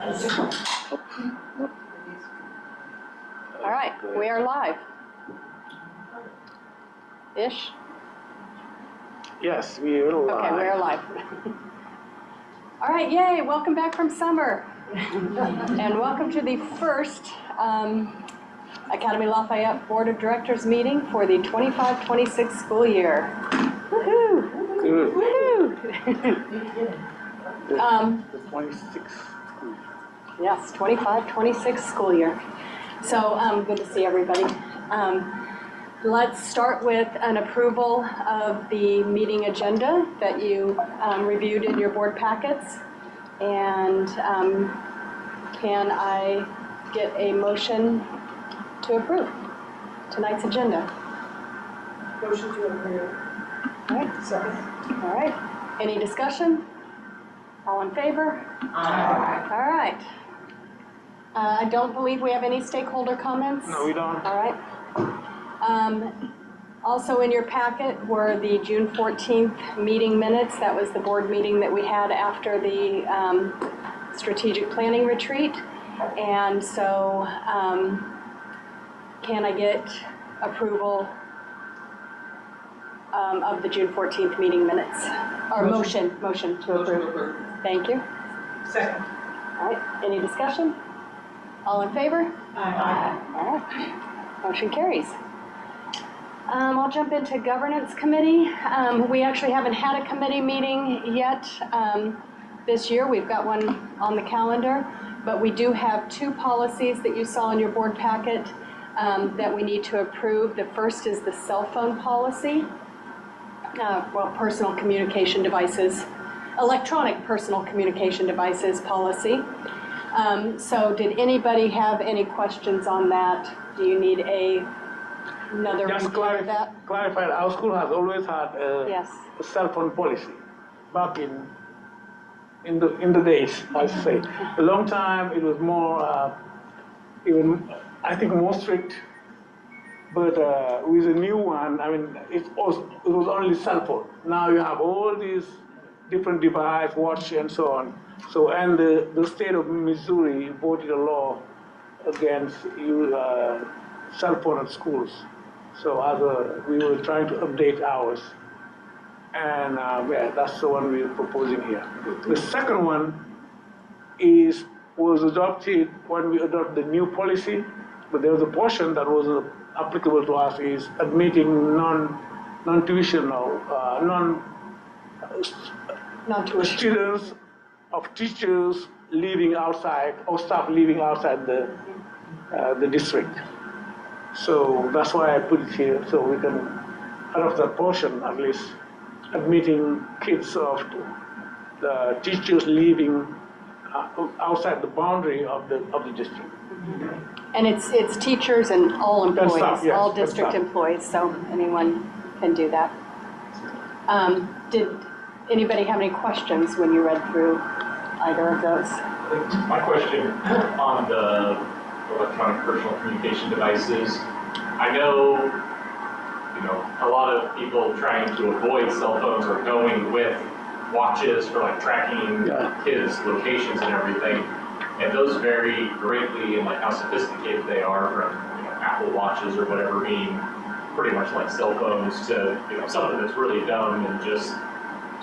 All right, we are live. Ish? Yes, we are live. Okay, we are live. All right, yay, welcome back from summer. And welcome to the first Académie Lafayette Board of Directors meeting for the 25-26 school year. Woohoo! Good. Woohoo! The 26th. Yes, 25-26 school year. So good to see everybody. Let's start with an approval of the meeting agenda that you reviewed in your board packets. And can I get a motion to approve tonight's agenda? Motion to approve. All right. Second. All right. Any discussion? All in favor? Aye. All right. I don't believe we have any stakeholder comments. No, we don't. All right. Also in your packet were the June 14th meeting minutes. That was the board meeting that we had after the strategic planning retreat. And so can I get approval of the June 14th meeting minutes? Or motion to approve. Thank you. Second. All right, any discussion? All in favor? Aye. All right, motion carries. I'll jump into governance committee. We actually haven't had a committee meeting yet this year. We've got one on the calendar, but we do have two policies that you saw in your board packet that we need to approve. The first is the cell phone policy. Personal communication devices, electronic personal communication devices policy. So did anybody have any questions on that? Do you need another Just review of that? clarify, our school has always had Yes. a cell phone policy back in the days, I should say. A long time, it was more, I think more strict. But with the new one, I mean, it was only cell phone. Now you have all these different devices, watch and so on. So, and the state of Missouri voted a law against cell phone at schools. So we were trying to update ours. And that's the one we're proposing here. The second one was adopted when we adopted the new policy, but there was a portion that was applicable to us is admitting non-tuition or Non-tuition. students of teachers living outside or staff living outside the district. So that's why I put it here, so we can, out of that portion at least, admitting kids of the teachers living outside the boundary of the district. And it's teachers and all employees, staff, yes, all and district staff. employees, so anyone can do that. Did anybody have any questions when you read through either of those? My question on the electronic personal communication devices, I know, a lot of people trying to avoid cell phones are going with watches for like tracking kids' locations and everything. And those vary greatly in like how sophisticated they are, from Apple watches or whatever being pretty much like cell phones to something that's really dumb and just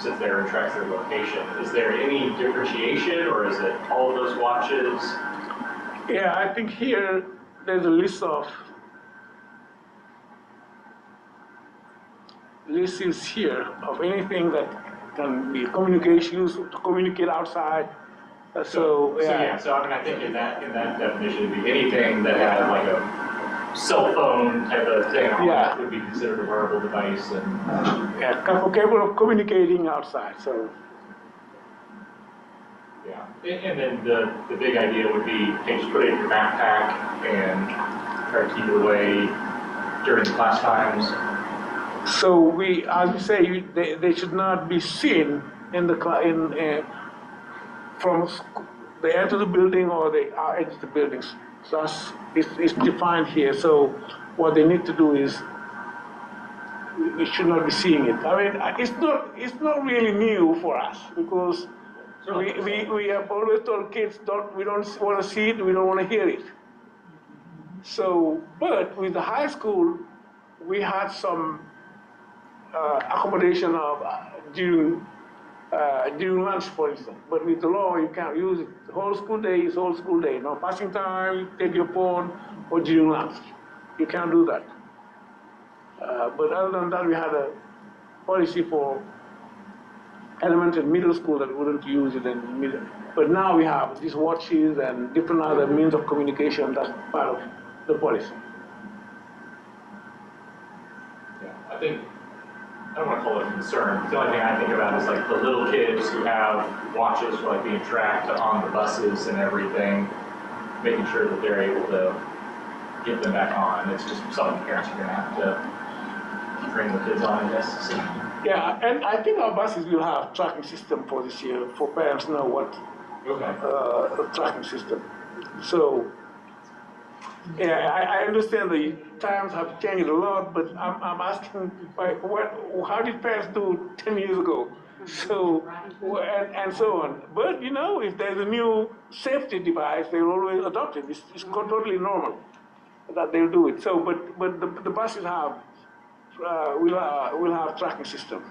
sits there and tracks their location. Is there any differentiation, or is it all of those watches? Yeah, I think here there's a list is here of anything that can be used to communicate outside. So I mean, I think in that definition, it'd be anything that had like a cell phone type of thing on it would be considered a wearable device. And capable of communicating outside. So and then the big idea would be, hey, just put it in your backpack and try to keep it away during class times. So as we say, they should not be seen from they enter the building or they exit the buildings. So it's defined here. So what they need to do is we should not be seeing it. I mean, it's not really new for us because We have always told kids, we don't want to see it, we don't want to hear it. So, but with the high school, we had some accommodation of during lunch, for instance. But with the law, you can't use it. The whole school day is whole school day. No passing time, you take your phone, or during lunch. You can't do that. But other than that, we had a policy for elementary and middle school that wouldn't use it in middle. But now we have these watches and different other means of communication that's part of the policy. Yeah, I think, I don't want to call it a concern. The only thing I think about is like the little kids who have watches for like being tracked on the buses and everything, making sure that they're able to get them back on. It's just something parents are going to have to train the kids on, I guess. So. Yeah, and I think our buses will have tracking system for this year, for parents to know what tracking system. So, yeah, I understand the times have changed a lot, but I'm asking, how did parents do 10 years ago? So, and so on. But, you know, if there's a new safety device, they'll always adopt it. It's totally normal that they'll do it. So, but the buses have, we'll have tracking system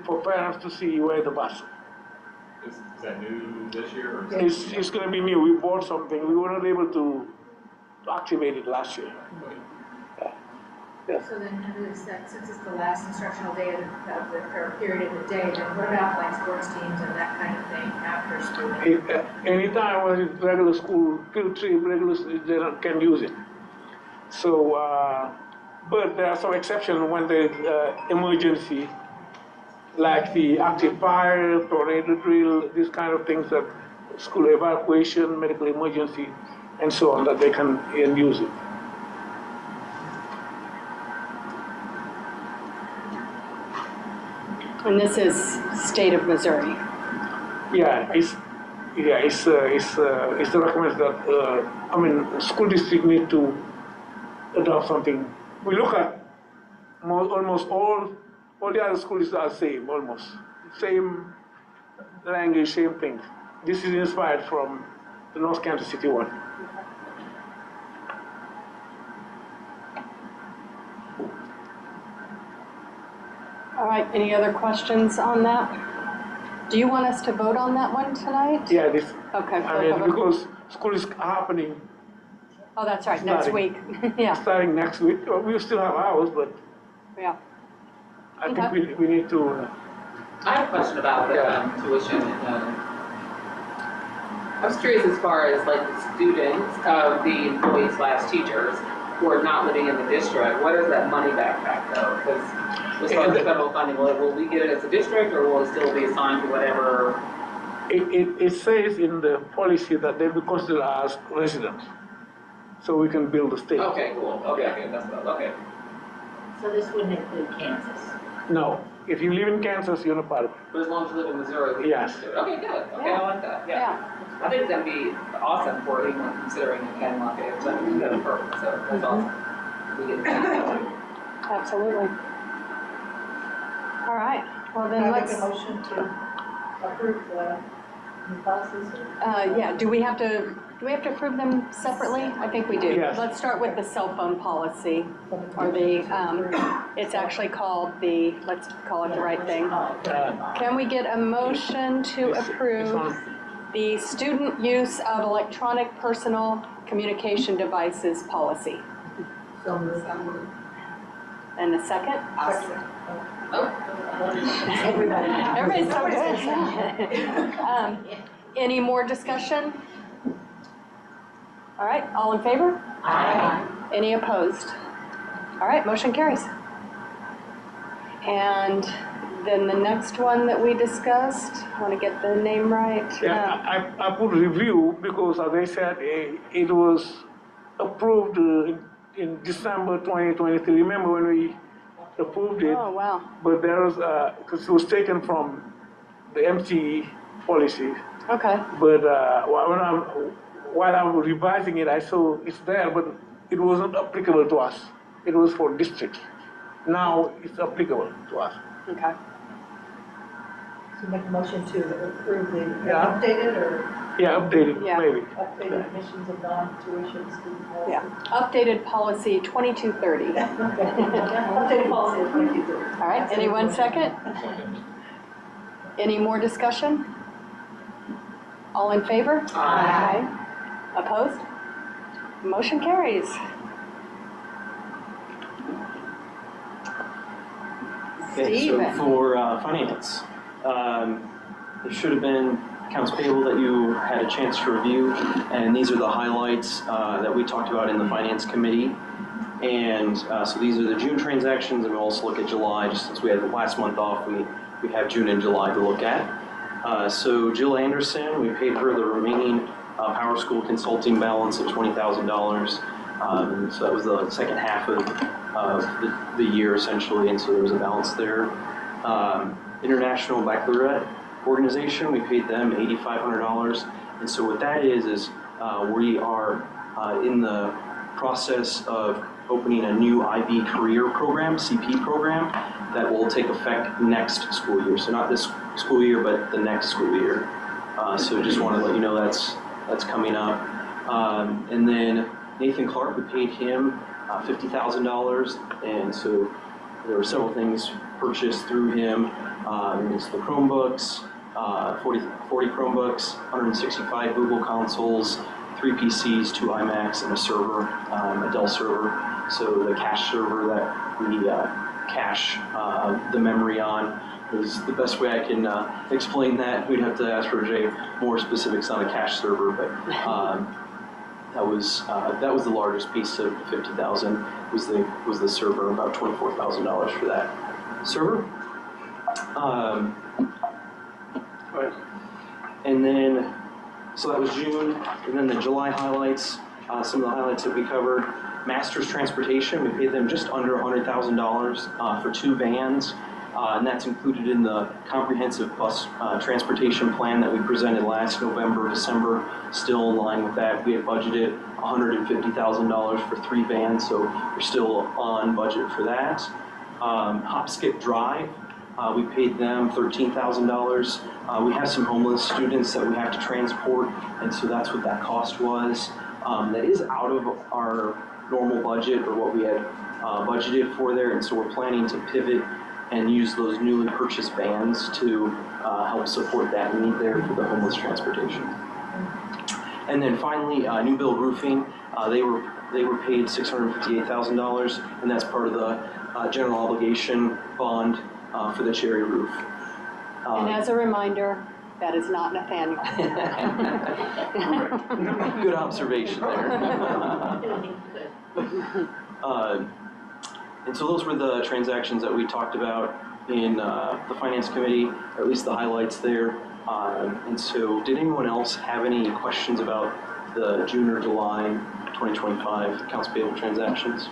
for parents to see where the bus. Is that new this year? Or It's going to be new. We bought something. We were not able to activate it last year. Yeah. So then, since it's the last instructional day of the or period of the day, then what about like sports teams and that kind of thing after school? Anytime when it's regular school, field trip, they can use it. So, but there are some exceptions when there's emergency, like the active fire, tornado drill, these kind of things that school evacuation, medical emergency, and so on, that they can use it. And this is state of Missouri. Yeah, it's the recommendation that school district need to adopt something. We look at almost all the other schools are the same, almost same language, same thing. This is inspired from the North Kansas City one. All right, any other questions on that? Do you want us to vote on that one tonight? Yeah, this. Okay. Because school is happening. Oh, that's right, next week. Yeah, Starting next week. We still have hours, but yeah. I think we need to. I have a question about the tuition. I was curious as far as like the students, the employees / teachers who are not living in the district, what is that money backpack though? Because as far as the federal funding, will we get it as a district or will it still be assigned to whatever? It says in the policy that they be considered as residents, so we can build a state. Okay, cool. Okay, that's what. Okay. So this wouldn't include Kansas? No, if you live in Kansas, you're not part of it. But as long as you live in Missouri, we Yes. can do it. Okay, good. Okay, I like that. Yeah. I think that'd be awesome for anyone considering Académie Lafayette. That'd be perfect. So that's awesome. We get that. Absolutely. All right, well then Can I let's, make a motion to approve the new policies? yeah, do we have to approve them separately? I think we do. Yes. Let's start with the cell phone policy, or the, it's actually called the, let's call it the right thing. Can we get a motion to approve the student use of electronic personal communication devices policy? So moved. And a second? Everybody's so good. Any more discussion? All right, all in favor? Aye. Any opposed? All right, motion carries. And then the next one that we discussed, I want to get the name right. Yeah, I put review because, as I said, it was approved in December 2023. Remember when we approved it? Oh, wow. But there was, because it was taken from the MTE policy. Okay, But while I'm revising it, I saw it's there, but it wasn't applicable to us. It was for districts. Now it's applicable to us. okay. To make a motion to approve the Yeah. updated or Yeah, updated, Yeah. maybe. updated admissions of non-tuition student policy? Yeah, updated policy 2230. Okay. Updated policy of 2230. All right, anyone second? Any more discussion? All in favor? Aye. Opposed? Motion carries. Okay, so Steven. for finance, there should have been accounts payable that you had a chance to review, and these are the highlights that we talked about in the finance committee. And so these are the June transactions, and we'll also look at July, just since we had the last month off, we have June and July to look at. So Jill Anderson, we paid her the remaining Power School consulting balance of $20,000. So that was the second half of the year essentially, and so there was a balance there. International Baccalaureate Organization, we paid them $8,500. And so what that is we are in the process of opening a new IB career program, CP program, that will take effect next school year. So not this school year, but the next school year. So just want to let you know that's coming up. And then Nathan Clark, we paid him $50,000, and so there were several things purchased through him. It's the Chromebooks, 40 Chromebooks, 165 Google consoles, 3 PCs, 2 iMacs, and a server, a Dell server. So the cache server that we cache the memory on is the best way I can explain that. We'd have to ask for Jay more specifics on a cache server, but that was the largest piece of the $50,000 was the server, about $24,000 for that server. And then, so that was June, and then the July highlights, some of the highlights that we covered. Masters Transportation, we paid them just under $100,000 for 2 vans, and that's included in the comprehensive bus transportation plan that we presented last November, December, still in line with that. We had budgeted $150,000 for 3 vans, so we're still on budget for that. Hop Skip Drive, we paid them $13,000. We have some homeless students that we have to transport, and so that's what that cost was. That is out of our normal budget or what we had budgeted for there, and so we're planning to pivot and use those newly purchased vans to help support that need there for the homeless transportation. And then finally, New Build Roofing, they were paid $658,000, and that's part of the general obligation bond for the cherry roof. And as a reminder, that is not Nathaniel. Good observation there. And so those were the transactions that we talked about in the Finance Committee, or at least the highlights there. And so did anyone else have any questions about the June or July 2025 accounts payable transactions?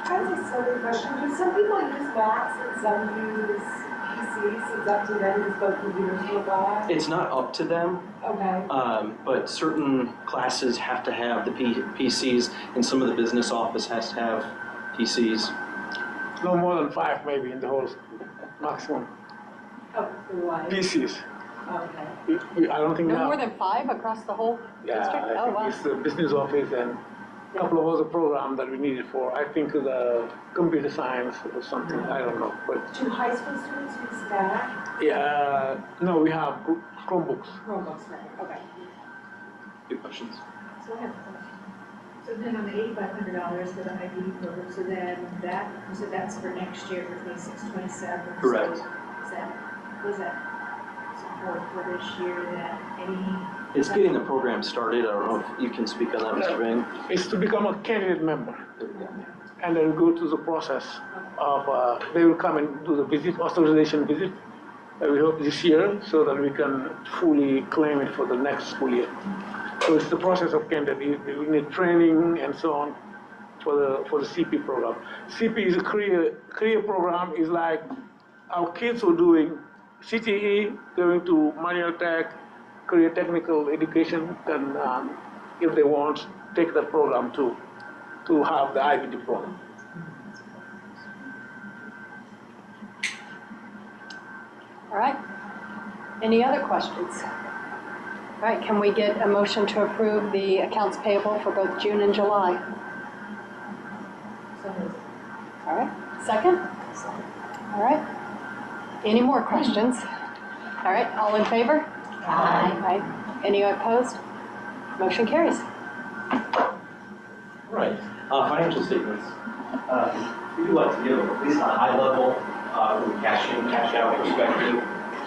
I have a silly question. Do some people use Macs and some use PCs? It's up to them to both computers will buy? It's not up to them, Okay. but certain classes have to have the PCs, and some of the business office has to have PCs. No more than 5 maybe in the whole maximum Oh, for what? PCs. Okay. I don't think No now. more than 5 across the whole Yeah, district? I Oh, think wow. it's the business office and a couple of other programs that we needed for. I think the computer science or something, I don't know. But Do high school students use Mac? yeah, no, we have Chromebooks. Chromebooks, right? Okay. Good questions. So I have a question. So then on the $8,500 for the IB program, so then that, you said that's for next year for 26, 27? So Correct. Was that support for this year, that any? It's getting the program started. I don't know if you can speak on that, Mr. Bang. It's to become a candidate member. There we go. And they'll go through the process of, they will come and do the visit, authorization visit, we hope this year, so that we can fully claim it for the next school year. So it's the process of candidate, we need training and so on for the CP program. CP is a career program, is like our kids were doing CTE, going to manual tech, career technical education, and if they want, take that program to have the IB diploma. right. Any other questions? All right, can we get a motion to approve the accounts payable for both June and July? So moved. All right, second? All right. Any more questions? All right, all in favor? Aye. Aye. Any opposed? Motion carries. Right, financial statements. We would like to give at least a high level from a cash in, cash out perspective.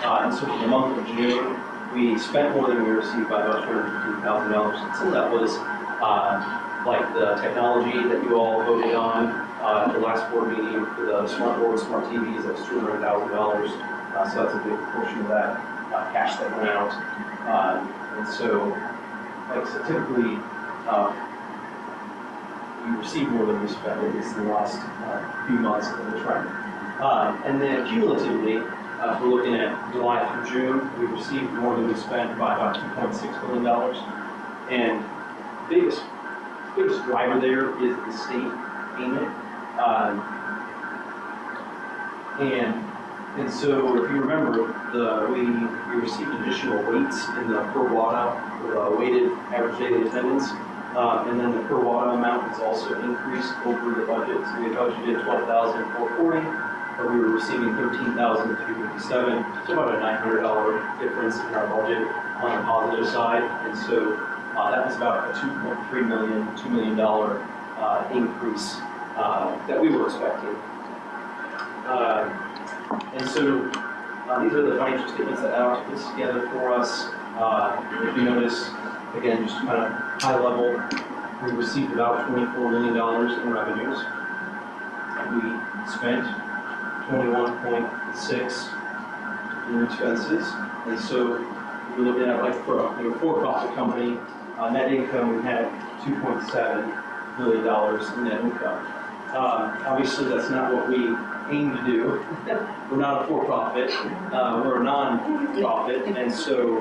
And so for the month of June, we spent more than we received by about $250,000. Some of that was like the technology that you all voted on at the last board meeting for the smart boards, smart TVs. That was $200,000. So that's a big portion of that cash that went out. And so, like I said, typically, we received more than we spent, at least in the last few months of the trend. And then cumulatively, if we're looking at July through June, we received more than we spent by about $2.6 million. And biggest driver there is the state payment. And so if you remember, we received additional weights in the per watt, weighted average daily attendance. And then the per watt amount was also increased over the budget. So we had budgeted $12,440, but we were receiving $13,257. So about a $900 difference in our budget on the positive side. And so that was about a $2 million increase that we were expecting. And so these are the financial statements that Alex puts together for us. If you notice, again, just kind of high level, we received about $24 million in revenues. We spent 21.6 in expenses. And so if you're looking at like for a for-profit company, net income, we had $2.7 million in net income. Obviously, that's not what we aim to do. We're not a for-profit, we're a non-profit, and so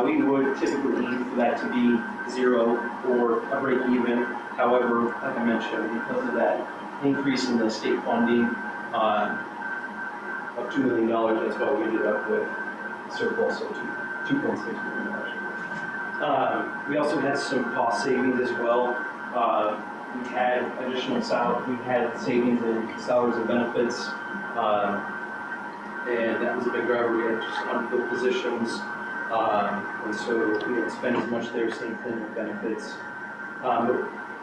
we would typically aim for that to be zero or a break even. However, like I mentioned, because of that increase in the state funding of $2 million, that's why we ended up with surplus of $2.6 million. We also had some cost savings as well. We had additional we had savings in salaries and benefits, and that was a big driver. We had just unfilled positions, and so we didn't spend as much there. Same thing with benefits.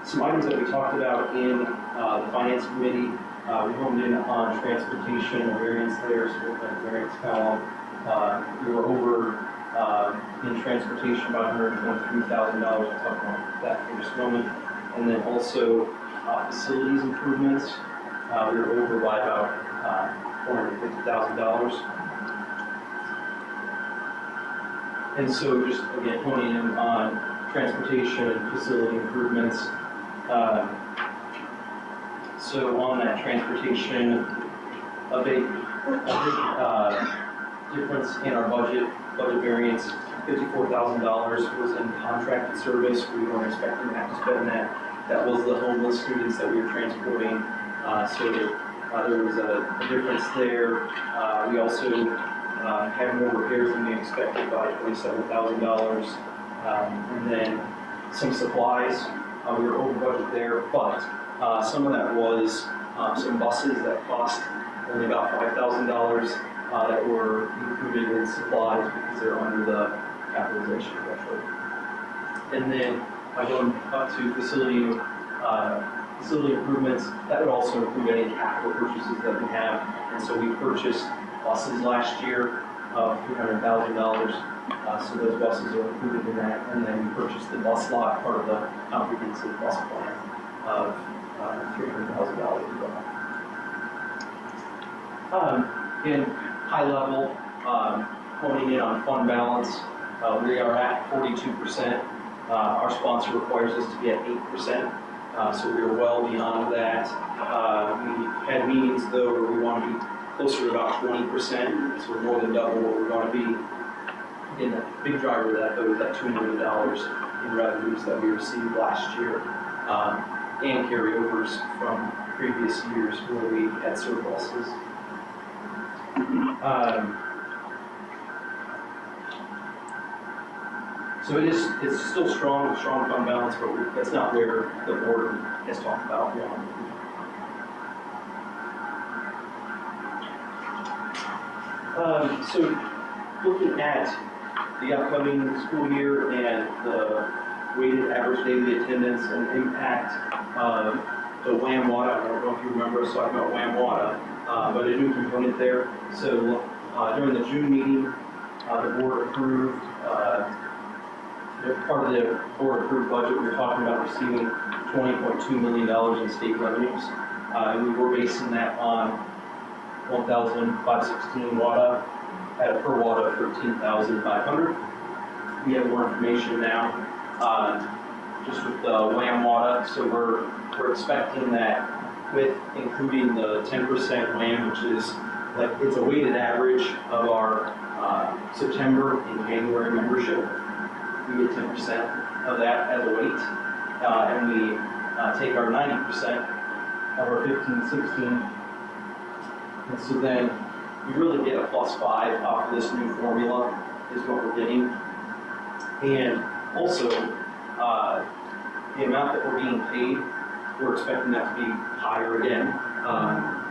Some items that we talked about in the finance committee, we honed in on transportation and variance there, so we're at variance column. We were over in transportation by $123,000. I'll talk about that in just a moment. And then also facilities improvements, we were over by about $450,000. And so just again honing in on transportation and facility improvements. So on that transportation, a big difference in our budget variance. $54,000 was in contracted service. We weren't expecting to have to spend that. That was the homeless students that we were transporting. So there was a difference there. We also had more repairs than we expected by $27,000. And then some supplies. We were over budget there, but some of that was some buses that cost only about $5,000 that were included in supplies because they're under the capitalization threshold. And then going up to facility improvements, that would also include any capital purchases that we have. And so we purchased buses last year of $300,000. So those buses are included in that. And then we purchased the bus lot, part of the comprehensive bus plan of $300,000 as well. In high level, honing in on fund balance, we are at 42%. Our sponsor requires us to be at 8%, so we are well beyond that. We had meetings though where we want to be closer to about 20%, so we're more than double what we're going to be. Again, the big driver of that though is that $2 million in revenues that we received last year, and carryovers from previous years where we had surpluses. So it's still strong fund balance, but that's not where the board has talked about. So looking at the upcoming school year and the weighted average daily attendance and impact of the WAM-WADA, I don't know if you remember us talking about WAM-WADA, but a new component there. So during the June meeting, the board approved, part of the board approved budget, we were talking about receiving $20.2 million in state revenues. And we were basing that on 1,516 WADA at a per WADA of 13,500. We have more information now, just with the WAM-WADA. So we're expecting that with including the 10% WAM, which is like, it's a weighted average of our September and January membership. We get 10% of that as a weight, and we take our 90% of our 15-16. And so then we really get a +5 off of this new formula is what we're getting. And also, the amount that we're being paid, we're expecting that to be higher again,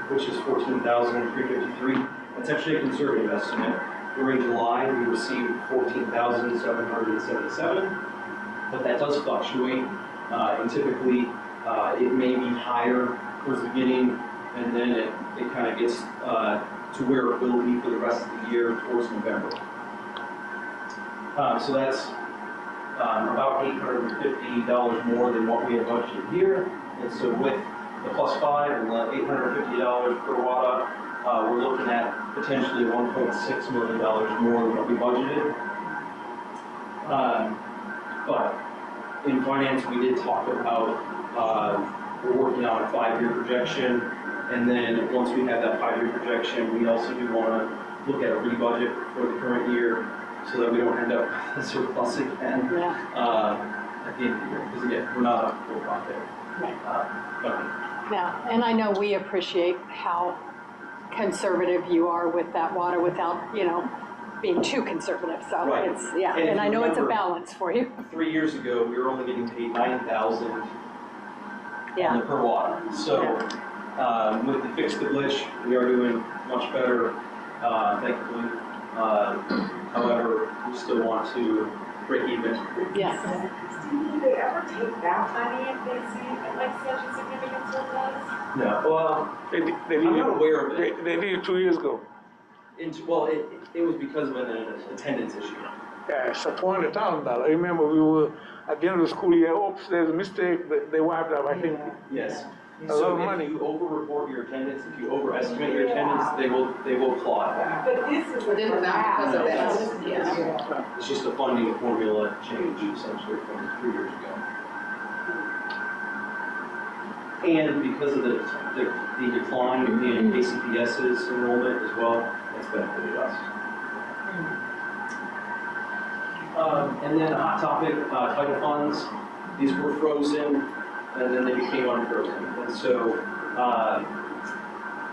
which is $14,353. That's actually a conservative estimate. During July, we received $14,777, but that does fluctuate. And typically, it may be higher towards the beginning, and then it kind of gets to where it will be for the rest of the year towards November. So that's about $850 more than what we had budgeted here. And so with the +5 and the $850 per WADA, we're looking at potentially $1.6 million more than what we budgeted. But in finance, we did talk about we're working on a 5-year projection, and then once we have that 5-year projection, we also do want to look at a rebudget for the current year so that we don't end up with a surplus again at the end of the year. Because again, we're not a full profit. Yeah, and I know we appreciate how conservative you are with that WADA without, being too conservative. So Right. it's, and I know it's a balance for you. 3 years ago, we were only getting paid $9,000 on the per WADA. So with the Fix the Glitch, we are doing much better, thankfully. However, we still want to break even. Yes. Do they ever take that money if they see like such a significant surplus? No, well, I'm not aware of it. They did it 2 years ago. Well, it was because of an attendance issue. Yeah, it's $400,000. I remember we were at the end of the school year. Oops, there's a mistake. They wiped out. I think Yes. a lot So of money. if you over-report your attendance, if you overestimate your attendance, they will claw it back. But this is But then not because of that. It's just a funding formula change essentially from 3 years ago. And because of the decline in KCPS's enrollment as well, that's benefited us. And then a hot topic, title funds. These were frozen and then they became unfrozen. And so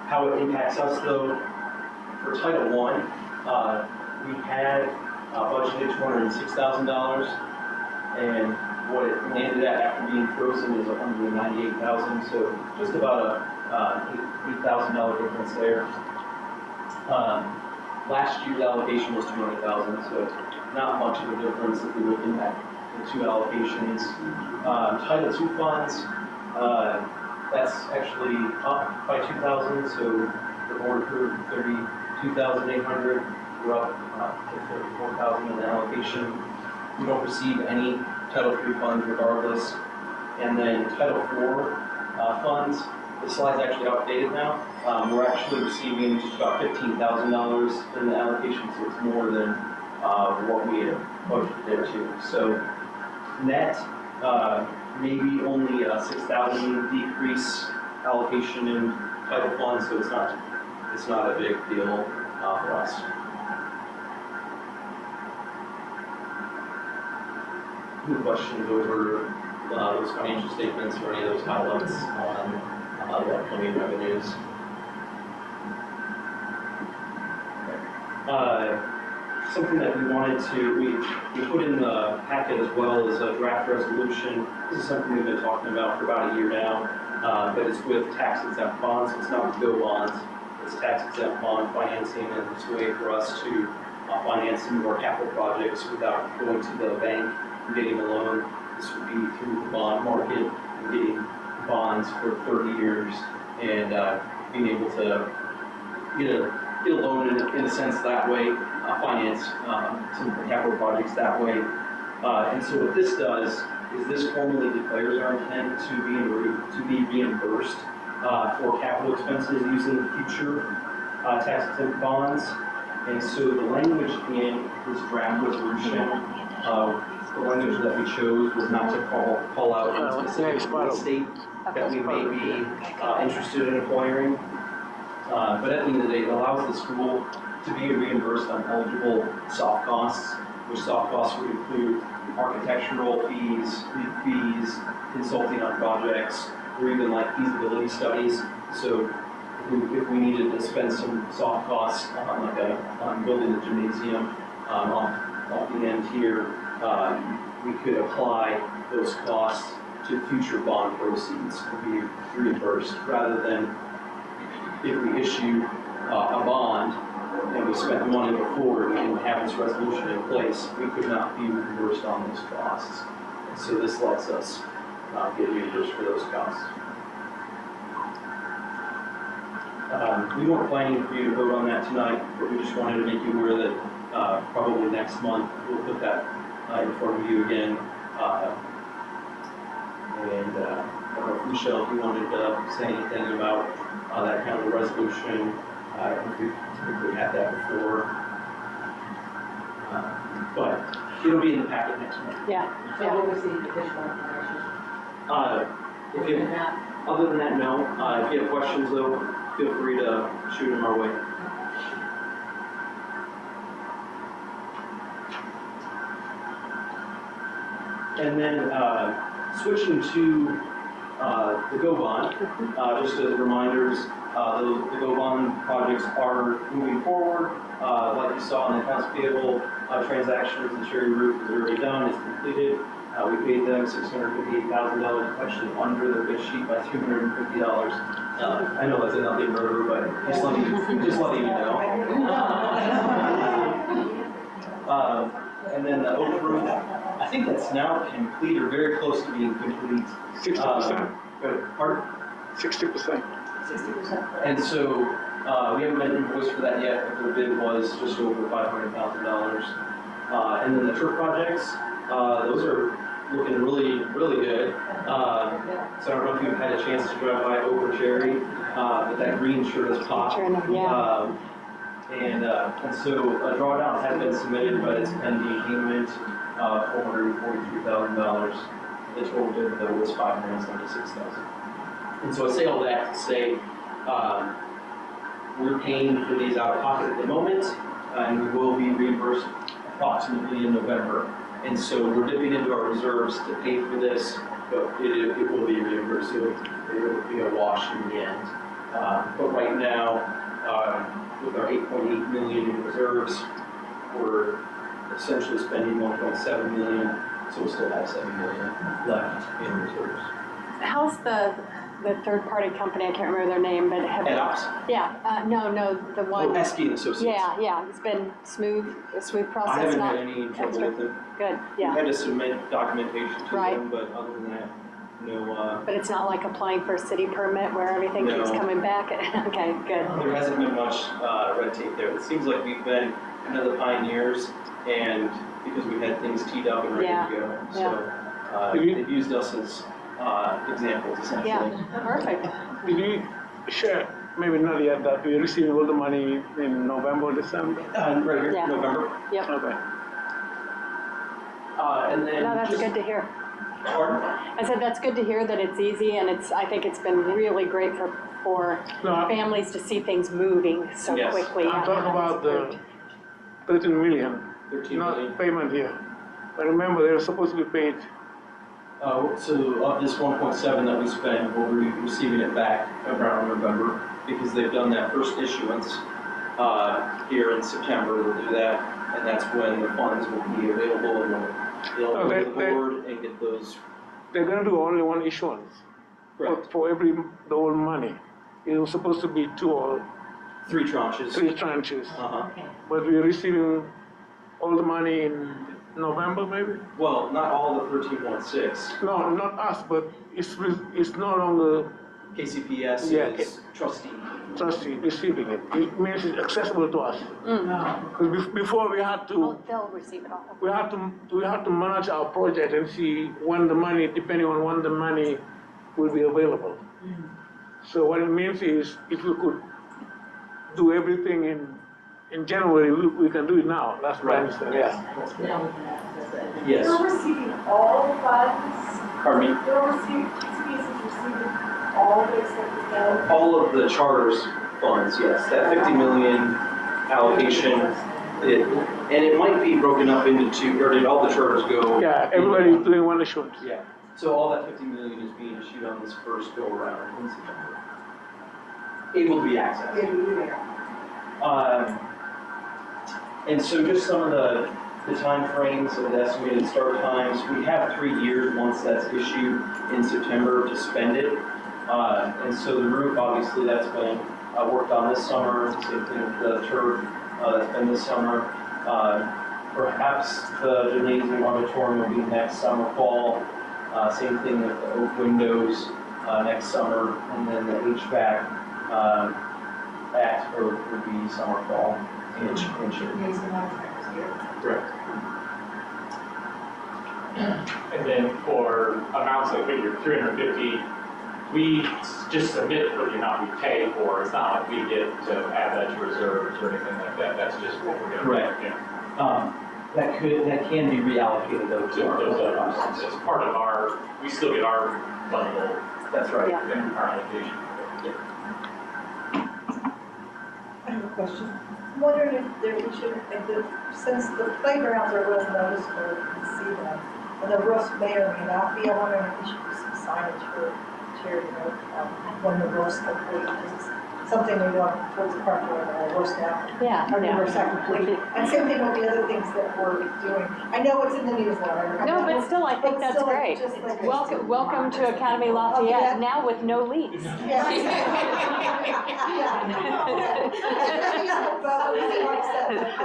how it impacts us though, for Title I, we had budgeted $206,000, and what it landed at after being frozen is $198,000, so just about a $8,000 difference there. Last year's allocation was $200,000, so not much of a difference if we look at the two allocations. Title II funds, that's actually up by $2,000, so the board approved $32,800. We're up to $34,000 in the allocation. We don't receive any Title III funds regardless. And then Title IV funds, the slide's actually outdated now. We're actually receiving just about $15,000 in the allocation, so it's more than what we had budgeted there too. So net, maybe only a $6,000 decrease allocation in Title funds, so it's not a big deal for us. Any questions over those financial statements or any of those highlights on the upcoming revenues? Something that we wanted to, we put in the packet as well as a draft resolution. This is something we've been talking about for about a year now, but it's with tax exempt bonds. It's not with GO bonds. It's tax exempt bond financing, and it's a way for us to finance some of our capital projects without going to the bank and getting a loan. This would be through the bond market and getting bonds for 30 years and being able to get a loan in a sense that way, finance some of the capital projects that way. And so what this does is this formally declares our intent to be reimbursed for capital expenses using future tax exempt bonds. And so the language in this draft resolution, the language that we chose was not to call out a specific real estate that we may be interested in acquiring. But at the end of the day, it allows the school to be reimbursed on eligible soft costs, which soft costs would include architectural fees, consulting on projects, or even like feasibility studies. So if we needed to spend some soft costs on building the gymnasium off the end here, we could apply those costs to future bond proceeds and be reimbursed, rather than if we issue a bond and we spent money before and we didn't have this resolution in place, we could not be reimbursed on those costs. And so this lets us get reimbursed for those costs. We weren't planning for you to vote on that tonight, but we just wanted to make you aware that probably next month we'll put that in front of you again. And I don't know if Michelle, if you wanted to say anything about that kind of a resolution. I don't think we've typically had that before. But it'll be in the packet next month. Yeah, So yeah. what was the additional information? If you, other than that, no. If you have questions, though, feel free to shoot them our way. And then switching to the GO bond, just as reminders, the GO bond projects are moving forward. Like you saw in the accounts payable transactions, the cherry roof is already done, it's completed. We paid them $658,000, actually under their bid sheet by $250. I know that's a nothing murder, but just letting you know. And then the oak roof, I think that's now complete or very close to being complete. 60%. Pardon? 60%. 60%. And so we haven't been invoiced for that yet, but the bid was just over $500,000. And then the turf projects, those are looking really, really good. So I don't know if you've had a chance to drive by Oak or Cherry, but that green sure does pop. Yeah. And so a drawdown has been submitted, but it's pending payment of $443,000. The total bid though was $576,000. And so I say all that to say, we're paying for these out of pocket at the moment, and we will be reimbursed approximately in November. And so we're dipping into our reserves to pay for this, but it will be reimbursed. It will be a wash in the end. But right now, with our $8.8 million in reserves, we're essentially spending $1.7 million, so we'll still have $7 million left in reserves. How's the third-party company, I can't remember their name, but have... EdOps? Yeah, no, the one... Oh, Esky and Associates. Yeah, it's been a smooth process. I haven't not had any trouble extra. with them. Good, We yeah. had to submit documentation to Right. them, but other than that, no, But it's not like applying for a city permit where everything No. keeps coming back? Okay, good. there hasn't been much red tape there. It seems like we've been kind of the pioneers, and because we've had things teed up and ready Yeah. to go. Yeah. So they've used us as examples, essentially. Yeah, perfect. Did you share, maybe not yet, that we're receiving all the money in November, December? Right here, Yeah. November. Yep. Okay. And then No, that's just, good to hear. Pardon? I said that's good to hear that it's easy, and I think it's been really great for No, families to see things moving so Yes. quickly. I'm talking about the 13 million, 13 million. not payment here. But remember, they're supposed to be paid. So of this 1.7 that we spent, we'll be receiving it back around November, because they've done that first issuance here in September. They'll do that, and that's when the funds will be available, and they'll go to the board and get those. They're gonna do only one issuance for every, the whole money. It was supposed to be Three tranches. three tranches, Okay. but we're receiving all the money in November, maybe? Well, not all the 13.6. No, not us, but it's no longer KCPS Yeah, is trustee. trustee receiving it. It means it's accessible to us. Because before we had to, They'll receive it all. we had to manage our project and see when the money, depending on when the money will be available. So what it means is, if we could do everything in January, we can do it now. That's what I understand, yeah. Now we can access it. Yes. They're receiving all funds, Pardon me? they're receiving, TCPS is receiving all the expected funds. All of the charter's funds, yes. That 50 million allocation, and it might be broken up into two, or did all the charters go? Yeah, everybody's doing one issuance. Yeah. So all that 50 million is being issued on this first go around in September. Able to be accessed. And so just some of the timeframes of the estimated start times, we have 3 years once that's issued in September to spend it. And so the roof, obviously, that's been worked on this summer, same thing with the turf, that's been this summer. Perhaps the gymnasium auditorium will be next summer, fall. Same thing with the oak windows next summer, and then the HVAC would be summer, fall, inch. Correct. And then for amounts like what you're 350, we just submit for the amount we pay for. It's not like we get to add that to reserves or anything like that. That's just what we're gonna. Correct. Yeah. That can be reallocated though to our Those other are, costs. as part of our, we still get our bundle, That's right. Yeah. our allocation. I have a question. I'm wondering if there, we should, since the playgrounds are real noticeable, you can see them, and the roofs may or may not be, I'm wondering if we should do some signage for charity, when the roofs complete. Something we want towards the park where the roofs now. Yeah, Our yeah. roofs are complete. And same thing with the other things that we're doing. I know it's in the newsletter. No, but still, I think But that's still, great. just like- Welcome to Academy Lafayette, now with no leaks. I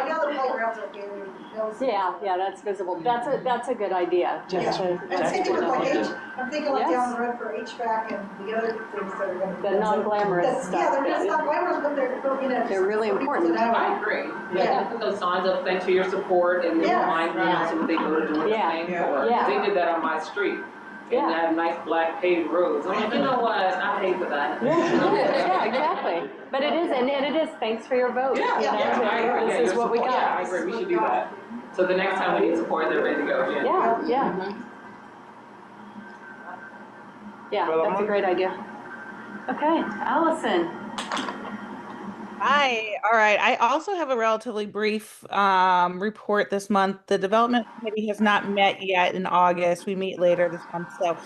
know the playgrounds are very noticeable. Yeah, that's visible. That's a good idea, just to. And same thing with like I'm thinking like Yes. down the road for HVAC and the other things that are gonna be. The non-glamorous That's- stuff. Yeah, they're just not glamorous, but they're. They're really for people to important. know. I agree. Yeah. Put those signs up, thanks for your support, and then Yeah. remind them so that they know to do what Yeah. they're paying for. Yeah. They did that on my street. Yeah. And they had nice black paved roads. I'm like, you know what, I paid for that. Yeah, exactly. But it is, and it is, thanks for your vote. Yeah, you know, I agree. This Yeah, is your what we support. Yeah, I got. agree, we should do that. So the next time we need support, they're ready to go, Jen. Yeah. Yeah, that's a great idea. Okay, Allison. Hi. All right. I also have a relatively brief report this month. The development committee has not met yet in August. We meet later this month. So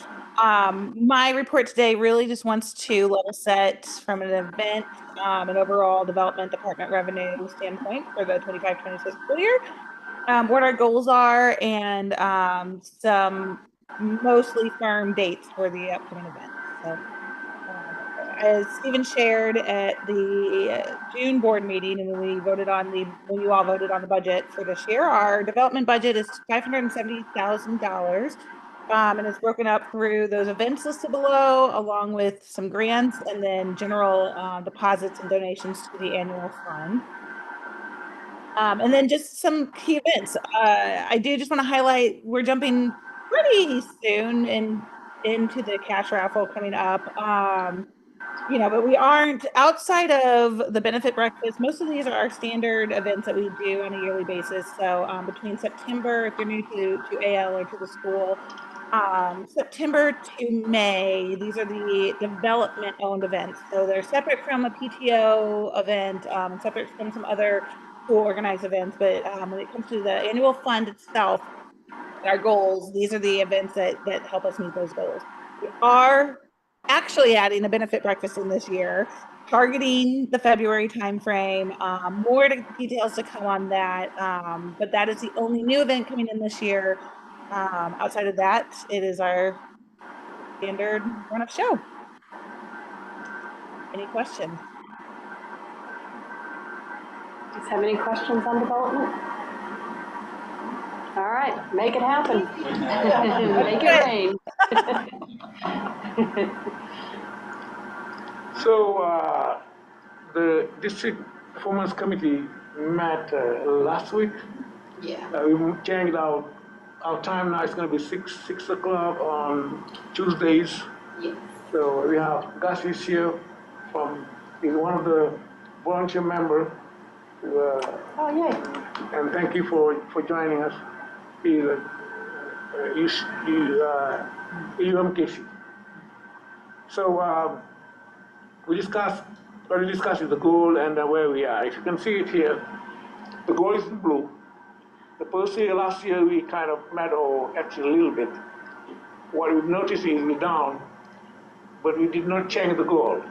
my report today really just wants to level set from an event and overall development department revenue standpoint for the 25-26 school year, what our goals are, and some mostly firm dates for the upcoming event. So as Stephen shared at the June board meeting, and when you all voted on the budget for this year, our development budget is $570,000, and it's broken up through those events listed below, along with some grants, and then general deposits and donations to the annual fund. And then just some key events. I do just want to highlight, we're jumping pretty soon into the cash raffle coming up. But we aren't outside of the benefit breakfast. Most of these are our standard events that we do on a yearly basis. So between September, if you're new to AL or to the school, September to May, these are the development owned events. So they're separate from a PTO event and separate from some other school organized events. But when it comes to the annual fund itself, our goals, these are the events that help us meet those goals. We are actually adding a benefit breakfast in this year. targeting the February timeframe. More details to come on that, but that is the only new event coming in this year. Outside of that, it is our standard run-up show. Any questions? Do you have any questions on development? All right, make it happen. Make it rain. So the district performance committee met last week. Yeah. We changed our time now. It's going to be 6 o'clock on Tuesdays. Yes. So we have Gus is here he's one of the volunteer members. Oh, yay. And thank you for joining us. He's UMKC. So we discussed the goal and where we are. If you can see it here, the goal is in blue. The first year, last year, we kind of met, or actually a little bit. What we've noticed is we're down, but we did not change the goal.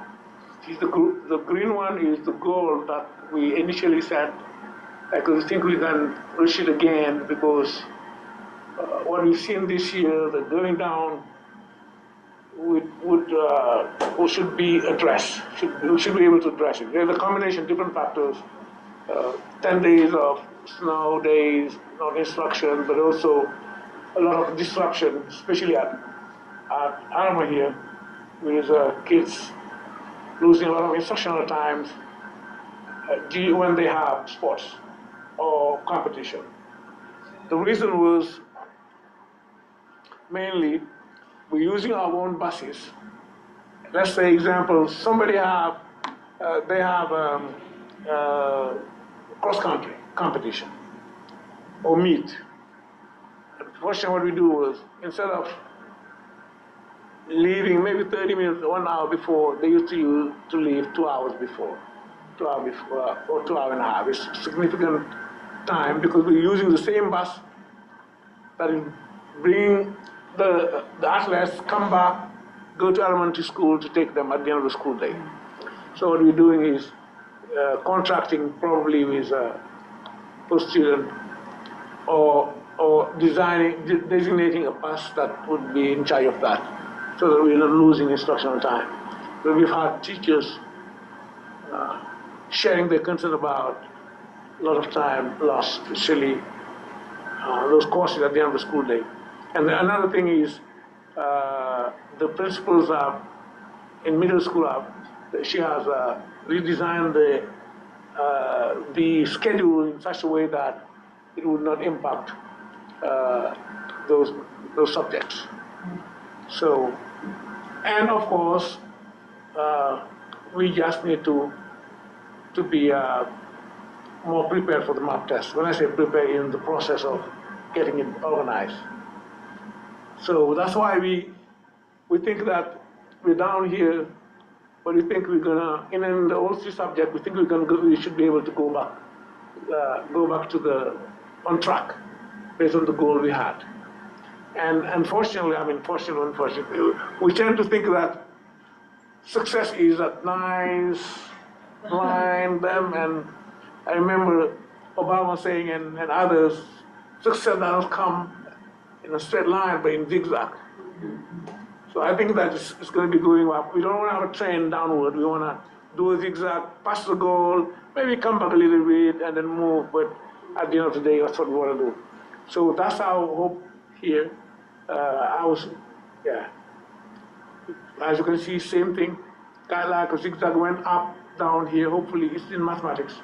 The green one is the goal that we initially set. I could think we can reach it again because what we've seen this year, the going down, should be addressed. We should be able to address it. There's a combination of different factors. 10 days of snow days, not instruction, but also a lot of disruption, especially at Alma here, with kids losing a lot of instructional times when they have sports or competition. The reason was mainly we're using our own buses. Let's say, example, somebody they have cross-country competition or meet. Unfortunately, what we do was, instead of leaving maybe 30 minutes, 1 hour before, they used to leave 2 hours before, or 2 hours and a half. It's significant time because we're using the same bus that is bringing the athletes come back, go to elementary school to take them at the end of the school day. So what we're doing is contracting probably with a student or designating a bus that would be in charge of that, so that we're not losing instructional time. But we've had teachers sharing their concern about a lot of time lost, especially those courses at the end of the school day. And another thing is the principals in middle school she has redesigned the schedule in such a way that it would not impact those subjects. So, and of course, we just need to be more prepared for the mock test. When I say prepare, in the process of getting it organized. So that's why we think that we're down here, but we think we're gonna, in the OC subject, we think we should be able to go back to on track based on the goal we had. And unfortunately, unfortunately, we tend to think that success is at nines, line them, and I remember Obama saying and others, success doesn't come in a straight line, but in zigzag. So I think that it's going to be going up. We don't want to have a trend downward. We want to do a zigzag, pass the goal, maybe come back a little bit and then move, but at the end of the day, that's what we want to do. So that's our hope here. As you can see, same thing. Kind of like a zigzag went up, down here. Hopefully, it's in mathematics.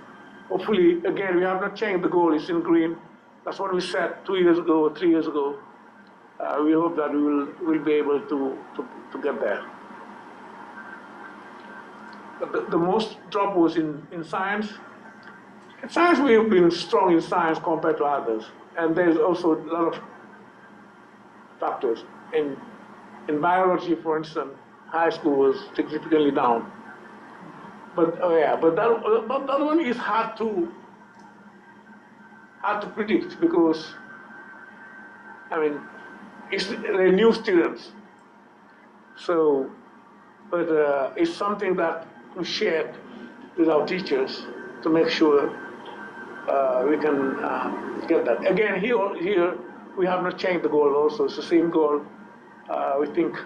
Hopefully, again, we have not changed the goal. It's in green. That's what we set 2 years ago or 3 years ago. We hope that we'll be able to get there. But the most drop was in science. In science, we have been strong in science compared to others. And there's also a lot of factors. In biology, for instance, high school was significantly down. But that one is hard to predict because, they're new students. So, but it's something that shared with our teachers to make sure we can get that. Again, here we have not changed the goal also. It's the same goal. We think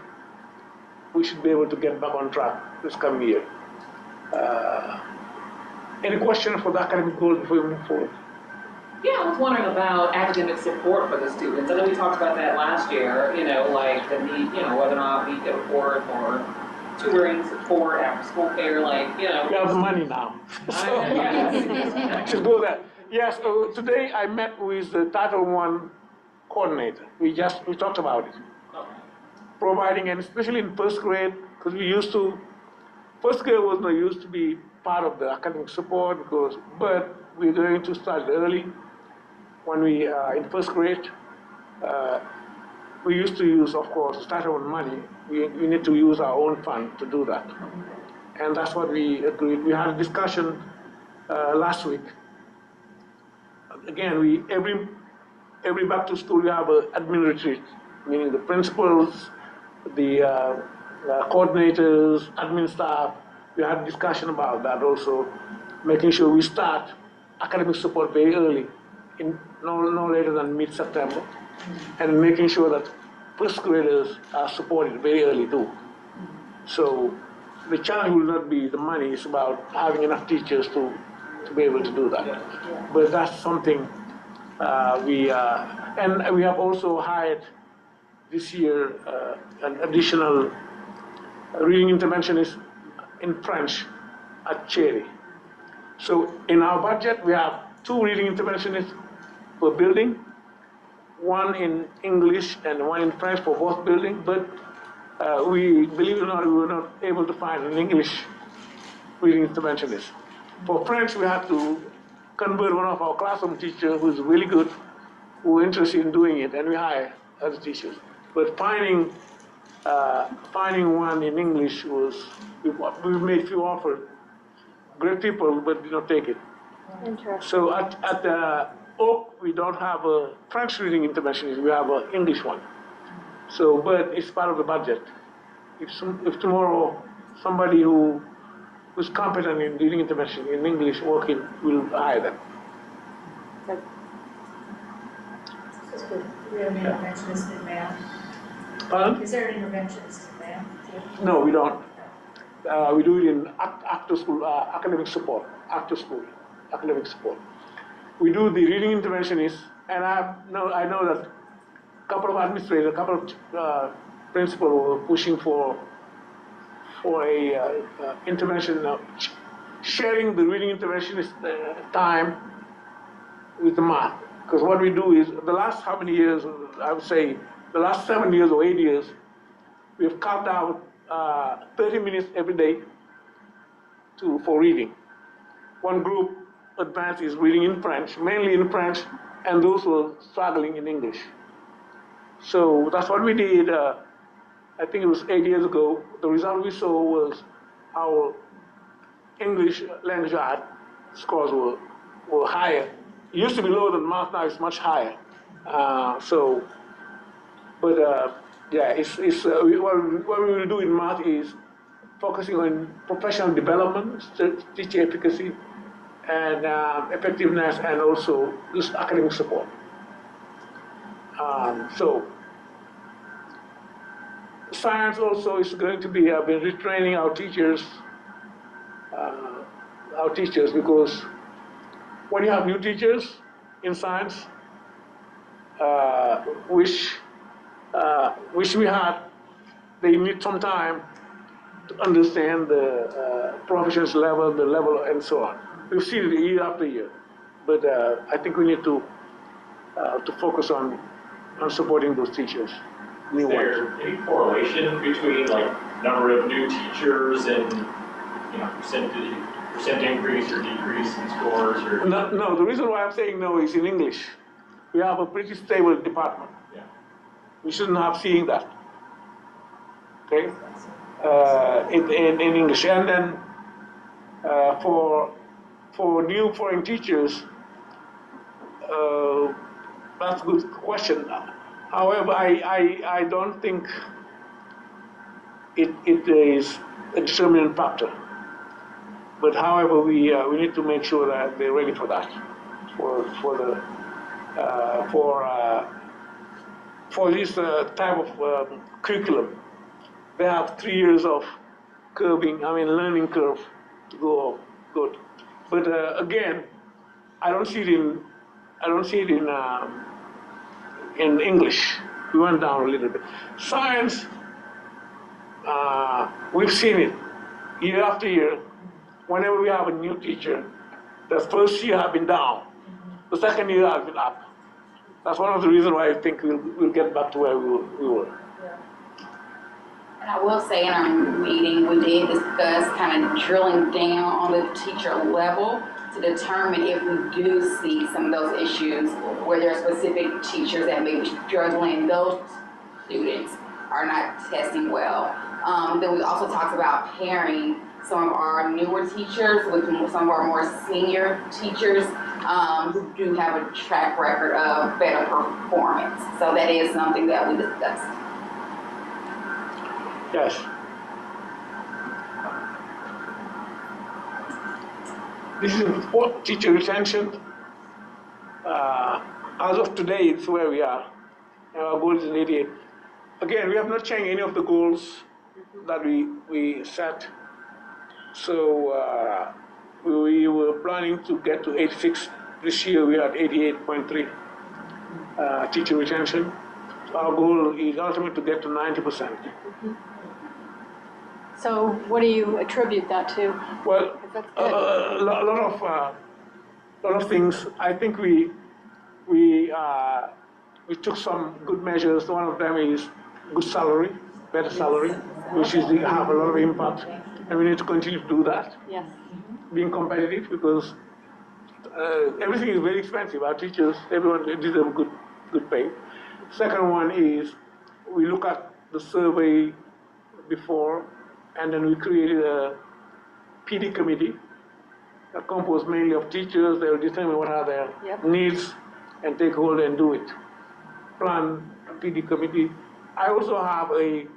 we should be able to get back on track this coming year. Any question for the academic goal before we move forward? Yeah, I was wondering about academic support for the students. I know we talked about that last year, like the need, whether or not we could afford more tutoring support, after school care, We have money now. To do that. Yes, today I met with the Title I coordinator. We talked about it. Providing, and especially in first grade, because first grade was not used to be part of the academic support, but we're going to start early. When we in first grade, we used to use, of course, Title I money. We need to use our own fund to do that. And that's what we agreed. We had a discussion last week. Again, every back to school we have an admin retreat, meaning the principals, the coordinators, admin staff. We had a discussion about that also, making sure we start academic support very early, no later than mid-September, and making sure that first graders are supported very early too. So the challenge will not be the money, it's about having enough teachers to be able to do that. But that's something and we have also hired this year an additional reading interventionist in French at Cherry. So in our budget, we have 2 reading interventionists per building, 1 in English and 1 in French for both buildings, but we, believe it or not, we were not able to find an English reading interventionist. For French, we had to convert one of our classroom teachers who's really good, who is interested in doing it, and we hire other teachers. But finding one in English we made few offers. Great people, but did not take it. Interesting. So at Oak, we don't have a French reading interventionist, we have an English one. So, but it's part of the budget. If tomorrow somebody who's competent in reading intervention in English working, we'll hire them. Do we have an interventionist in math? Pardon? Is there an interventionist in math? No, we don't. We do it in after school academic support. After school academic support. We do the reading interventionist, and I know that a couple of administrators, a couple of principals were pushing for a intervention, sharing the reading interventionist time with the math. Because what we do is, the last how many years, I would say, the last 7 years or 8 years, we've carved out 30 minutes every day for reading. One group advanced is reading in French, mainly in French, and those who are struggling in English. So that's what we did, I think it was 8 years ago. The result we saw was our English language art scores were higher. It used to be lower than math, now it's much higher. What we will do in math is focusing on professional development, teacher efficacy, and effectiveness, and also just academic support. Science also is going to be, I've been retraining our teachers because when you have new teachers in science, which we had, they need some time to understand the proficiency level, the level, and so on. We've seen it year after year, but I think we need to focus on supporting those teachers. Is there any correlation between like number of new teachers and percent increase or decrease in scores? Or No, the reason why I'm saying no is in English. We have a pretty stable department. Yeah. We shouldn't have seen that. Okay, in English, and then for new foreign teachers, that's a good question. However, I don't think it is a determinant factor. But however, we need to make sure that they're ready for that, for this type of curriculum. They have 3 years of learning curve to go up. Good. But again, I don't see it in English. We went down a little bit. Science, we've seen it year after year. Whenever we have a new teacher, the first year have been down, the second year have been up. That's one of the reasons why I think we'll get back to where we were. And I will say in our meeting, we did discuss kind of drilling down on the teacher level to determine if we do see some of those issues where there are specific teachers that may be struggling, those students are not testing well. Then we also talked about pairing some of our newer teachers with some of our more senior teachers who do have a track record of better performance. So that is something that we discussed. Yes. This is what teacher retention. As of today, it's where we are. Our goal is in 88. Again, we have not changed any of the goals that we set. So we were planning to get to 86. This year we are at 88.3 teacher retention. Our goal is ultimately to get to 90%. So what do you attribute that to? Well, a lot of things. I think we took some good measures. One of them is good salary, better salary, which is have a lot of impact, and we need to continue to do that. Yes. Being competitive, because everything is very expensive. Our teachers, everyone deserve good pay. Second one is we look at the survey before, and then we created a PD committee that composed mainly of teachers. They will determine what are their needs and take hold and do it. Plan a PD committee. I also have a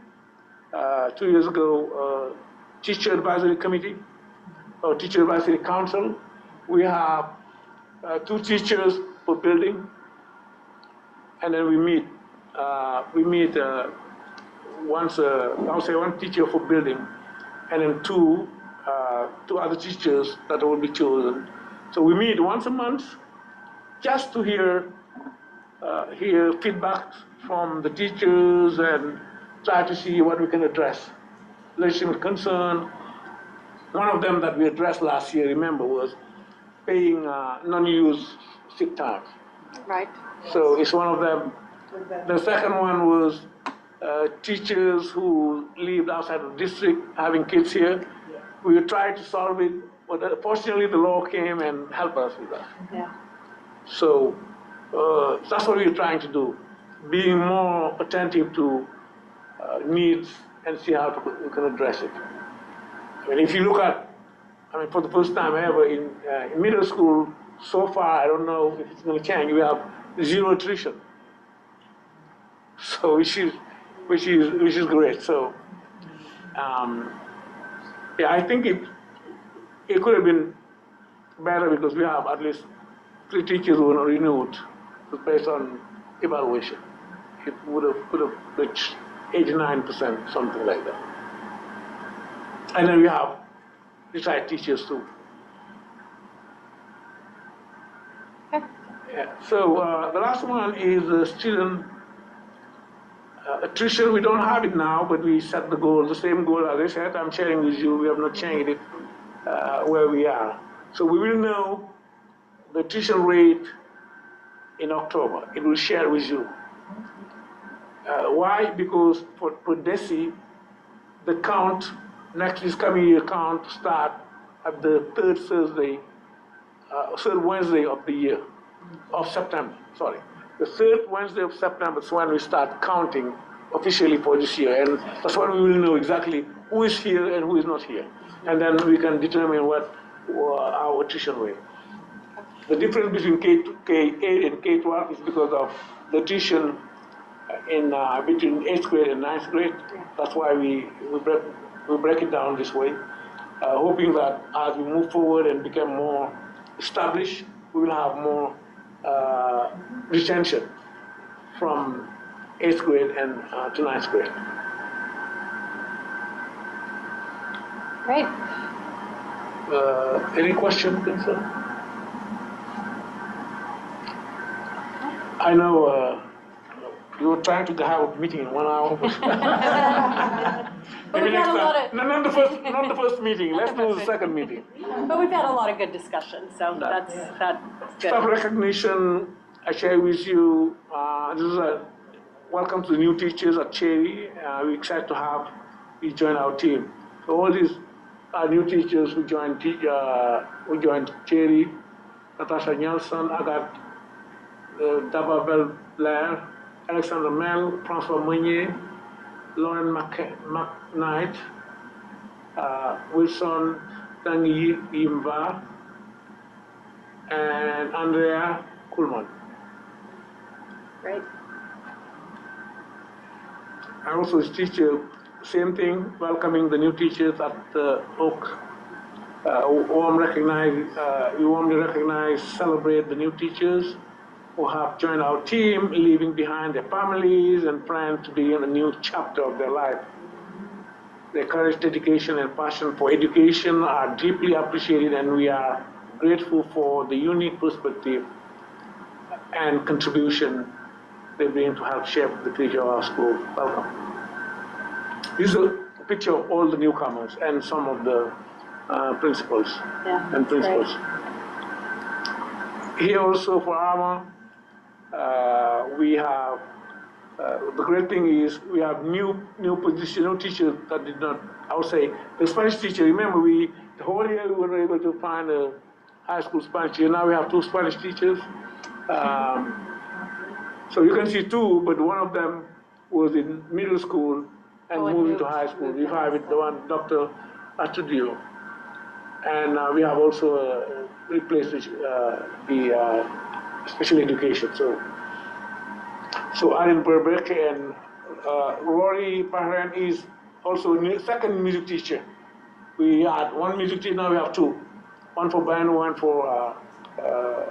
2 years ago teacher advisory committee or teacher advisory council. We have 2 teachers per building, and then we meet once, I'll say 1 teacher for building, and then 2 other teachers that will be chosen. So we meet once a month just to hear feedback from the teachers and try to see what we can address. Legitimate concern. One of them that we addressed last year, remember, was paying non-used sick time. Right. So it's one of them. The second one was teachers who lived outside of the district having kids here. We tried to solve it, but fortunately the law came and helped us with that. Yeah. So that's what we're trying to do, being more attentive to needs and see how we can address it. I mean, if you look at, for the first time ever in middle school, so far, I don't know if it's going to change, we have 0 attrition. So which is great. So yeah, I think it could have been better because we have at least 3 teachers who were renewed based on evaluation. It could have reached 89%, something like that. And then we have retired teachers too. Okay. Yeah. So the last one is student attrition. We don't have it now, but we set the goal, the same goal as I said. I'm sharing with you. We have not changed it where we are. So we will know the attrition rate in October. It will share with you. Why? Because for DESI, the count, this coming year count start at the third Wednesday of the year, of September, sorry. The third Wednesday of September is when we start counting officially for this year, and that's when we will know exactly who is here and who is not here. And then we can determine what our attrition rate. The difference between K8 and K12 is because of the attrition in between 8th grade and 9th grade. That's why we break it down this way. hoping that as we move forward and become more established, we will have more retention from 8th grade and to 9th grade. Great. Any question, concern? I know you were trying to have a meeting in 1 hour. But we've had a lot of, No, not the first meeting. Let's do the second meeting. but we've had a lot of good discussion, so that's Staff good. recognition, I share with you, this is a welcome to the new teachers at Cherry. We're excited to have you join our team. So all these are new teachers who joined Cherry, Natasha Nelson, I got Dababel Blair, Alexander Mel, Francois Meunier, Lauren McKnight, Wilson Tangi Imba, and Andrea Kuhlman. Great. I also as teacher, same thing, welcoming the new teachers at Oak. We warmly recognize, celebrate the new teachers who have joined our team, leaving behind their families and friends to begin a new chapter of their life. Their courage, dedication, and passion for education are deeply appreciated, and we are grateful for the unique perspective and contribution they bring to help shape the future of our school. Welcome. This is a picture of all the newcomers and some of the principals and principals. Great. Here also for Alma, we have, the great thing is we have new teachers that did not, I would say, the Spanish teacher, remember the whole year we were able to find a high school Spanish teacher. Now we have 2 Spanish teachers. So you can see 2, but one of them was in middle school and moved to high school. We have it, the one, Dr. Astudio. And we have also replaced the special education. So Arin Burbeck and Rory Bahrain is also a second music teacher. We had 1 music teacher, now we have 2. 1 for band, 1 for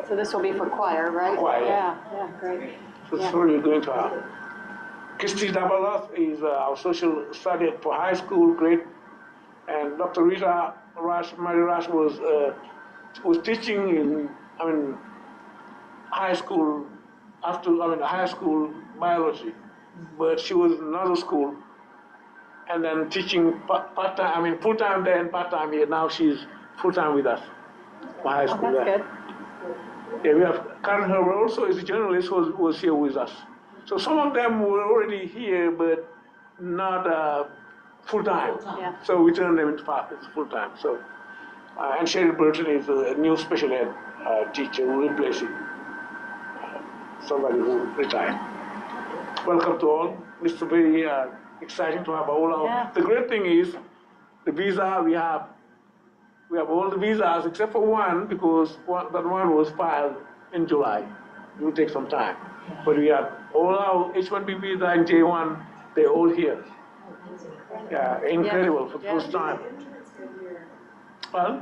So this will be for choir, right? Choir, yeah. Yeah, great. So sorry, we're going to have. Christy Dabalos is our social study for high school, great. And Dr. Rita Mary Rash was teaching in, high school, high school biology. But she was in another school, and then teaching part-time, full-time there and part-time here. Now she's full-time with us for high school That's there. good. Yeah, we have Karen Herbert also is a journalist who was here with us. So some of them were already here, but not full-time. Yeah. So we turned them into full-time. So, and Cheryl Burton is a new special ed teacher who replacing somebody who retired. Welcome to all. It's very exciting to have all our. Yeah. The great thing is the visa we have all the visas except for one because that one was filed in July. It will take some time. But we have all our H-1B visa and J1, they're all here. Yeah, incredible for the first time. Well,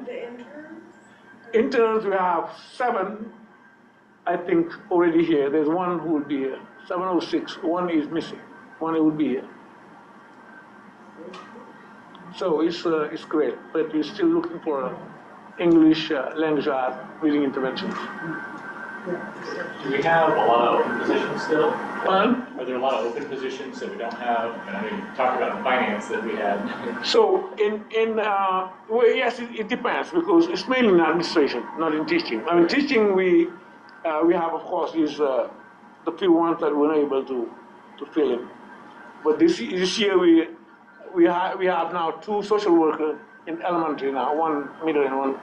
interns, we have 7, I think, already here. There's 1 who will be here. 7 or 6. 1 is missing. 1 will be here. So it's great, but we're still looking for English language art reading interventions. Do we have a lot of open positions still? Pardon? Are there a lot of open positions that we don't have? I mean, talk about the finance that we had. So well, yes, it depends because it's mainly in administration, not in teaching. Teaching we have of course is the few ones that we're able to fill in. But this year we have now 2 social workers in elementary now, 1 middle and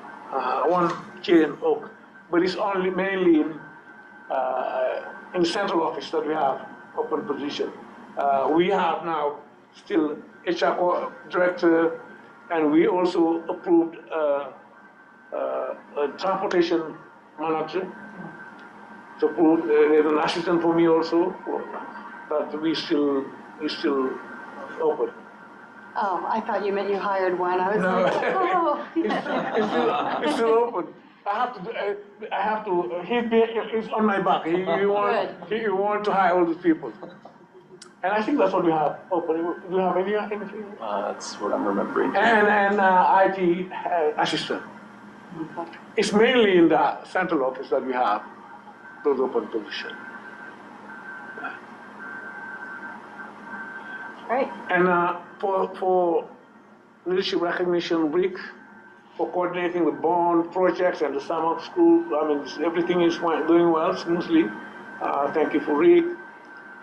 1 kid in Oak. But it's only mainly in the central office that we have open position. We have now still HR director, and we also approved a transportation manager. So there's an assistant for me also, but we still open. Oh, I thought you meant you hired one. I was No. like, oh. It's still open. He's on my back. He want to hire all these people. And I think that's what we have open. Do you have anything? That's what I'm remembering. And IT assistant. It's mainly in the central office that we have those open positions. Right. And for leadership recognition week, for coordinating with bond projects and the summer school, I mean, everything is doing well, smoothly. Thank you for Rick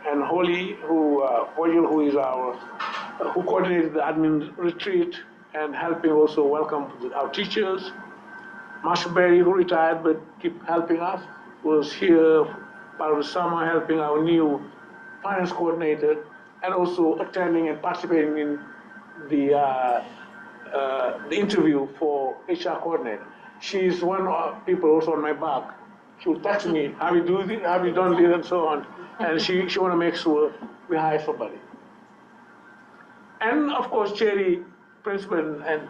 and Holly, who is who coordinated the admin retreat and helping also welcome our teachers. Marshall Berry, who retired but keep helping us, was here part of the summer helping our new finance coordinator and also attending and participating in the interview for HR coordinator. She's one of people also on my back. She will text me, have you done this and so on. And she want to make sure we hire somebody. And of course, Cherry, principal and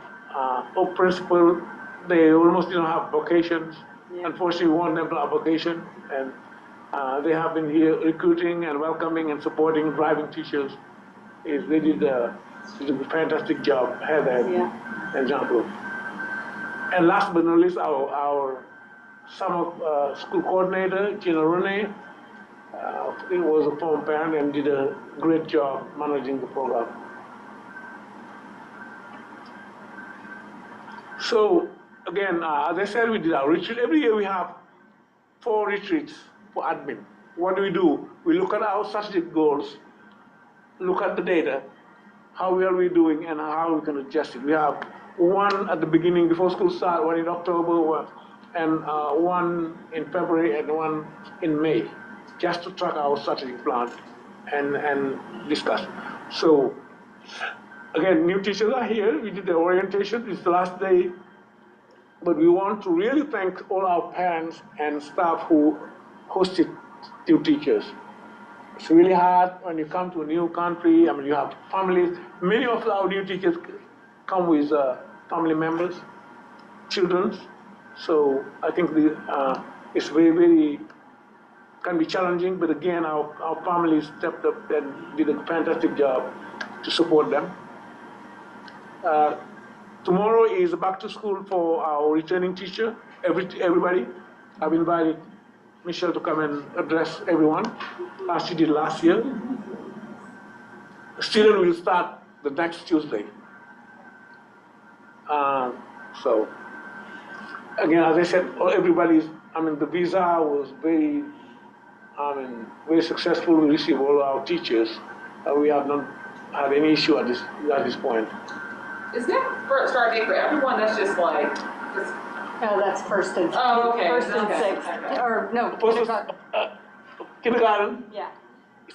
principal, they almost didn't have vacations. Yeah. Unfortunately, we want them to have vacation. And they have been here recruiting and welcoming and supporting driving teachers. They did a fantastic job, Heather and Jean-Claude. And last but not least, our summer school coordinator, Gina Rene, he was a former parent and did a great job managing the program. So again, as I said, we did our retreat. Every year we have 4 retreats for admin. What do? We look at our strategic goals, look at the data, how well we're doing, and how we can adjust it. We have one at the beginning, before school starts, one in October, and one in February, and one in May, just to track our strategic plan and discuss. So, again, new teachers are here. We did the orientation. It's the last day. But we want to really thank all our parents and staff who hosted new teachers. It's really hard when you come to a new country. I mean, you have families. Many of our new teachers come with family members, children. So I think it's very can be challenging. But again, our families stepped up and did a fantastic job to support them. Tomorrow is back to school for our returning teacher, everybody. I've invited Michelle to come and address everyone, as she did last year. Student will start the next Tuesday. So, again, as I said, the visa was very successful. We received all our teachers. We have not had any issue at this point. Is that start date for everyone? That's just like. No, that's first and sixth, or no, kindergarten. Kindergarten. Yeah.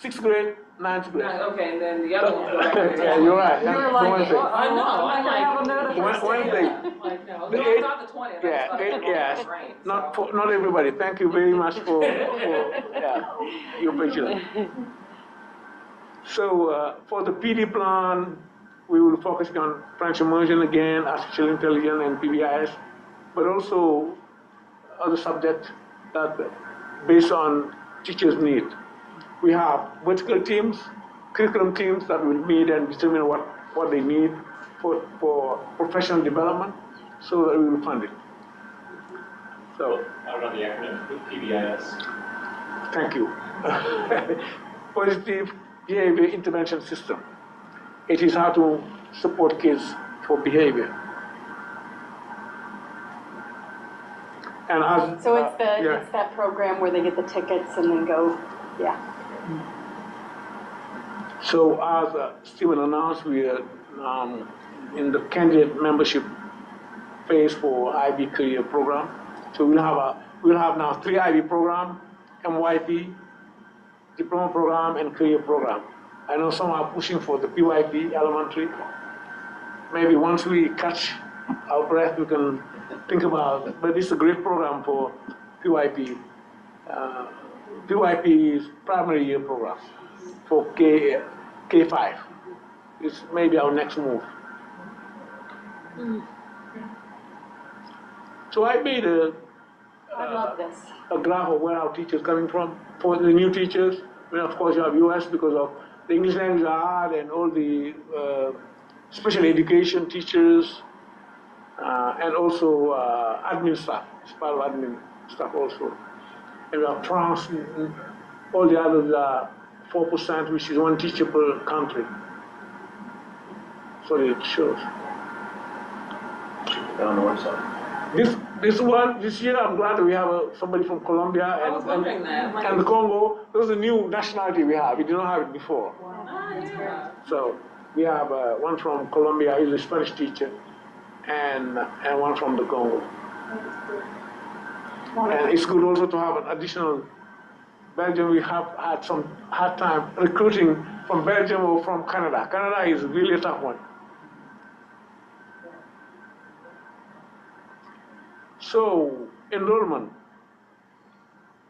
6th grade, 9th grade. Okay, and then the other ones go back. Yeah, you're right. You were like, Wednesday. I know. I'm like, Wednesday. like no, The it's not the 20th. Yeah, not everybody. Thank you very much for your patience. So for the PD plan, we will focus on French immersion again, artificial intelligence and PBIS, but also other subjects that based on teachers' need. We have vertical teams, curriculum teams that will meet and determine what they need for professional development, so that we will fund it. So. I don't know the acronym, PBIS. Thank you. Positive Behavior Intervention System. It is how to support kids for behavior. And So it's that program where they get the tickets and then go, So as Stephen announced, we are in the candidate membership phase for IB career program. So we'll have now 3 IB program, MYP, diploma program, and career program. I know some are pushing for the PYP elementary. Maybe once we catch our breath, we can think about it. But it's a great program for PYP. PYP is primary year program for K5. It's maybe our next move. So I made I love this. a graph of where our teachers coming from. For the new teachers, well, of course you have US because of the English language are hard and all the special education teachers and also admin staff. It's part of admin staff also. And we have France and all the others are 4%, which is one teacher per country. So it shows. On the website. This year I'm glad we have somebody from Colombia I was wondering that. Like, and the Congo. This is a new nationality we have. We did not have it before. yeah. So we have one from Colombia, he's a Spanish teacher, and one from the Congo. And it's good also to have an additional Belgium. We have had some hard time recruiting from Belgium or from Canada. Canada is really a tough one. So enrollment,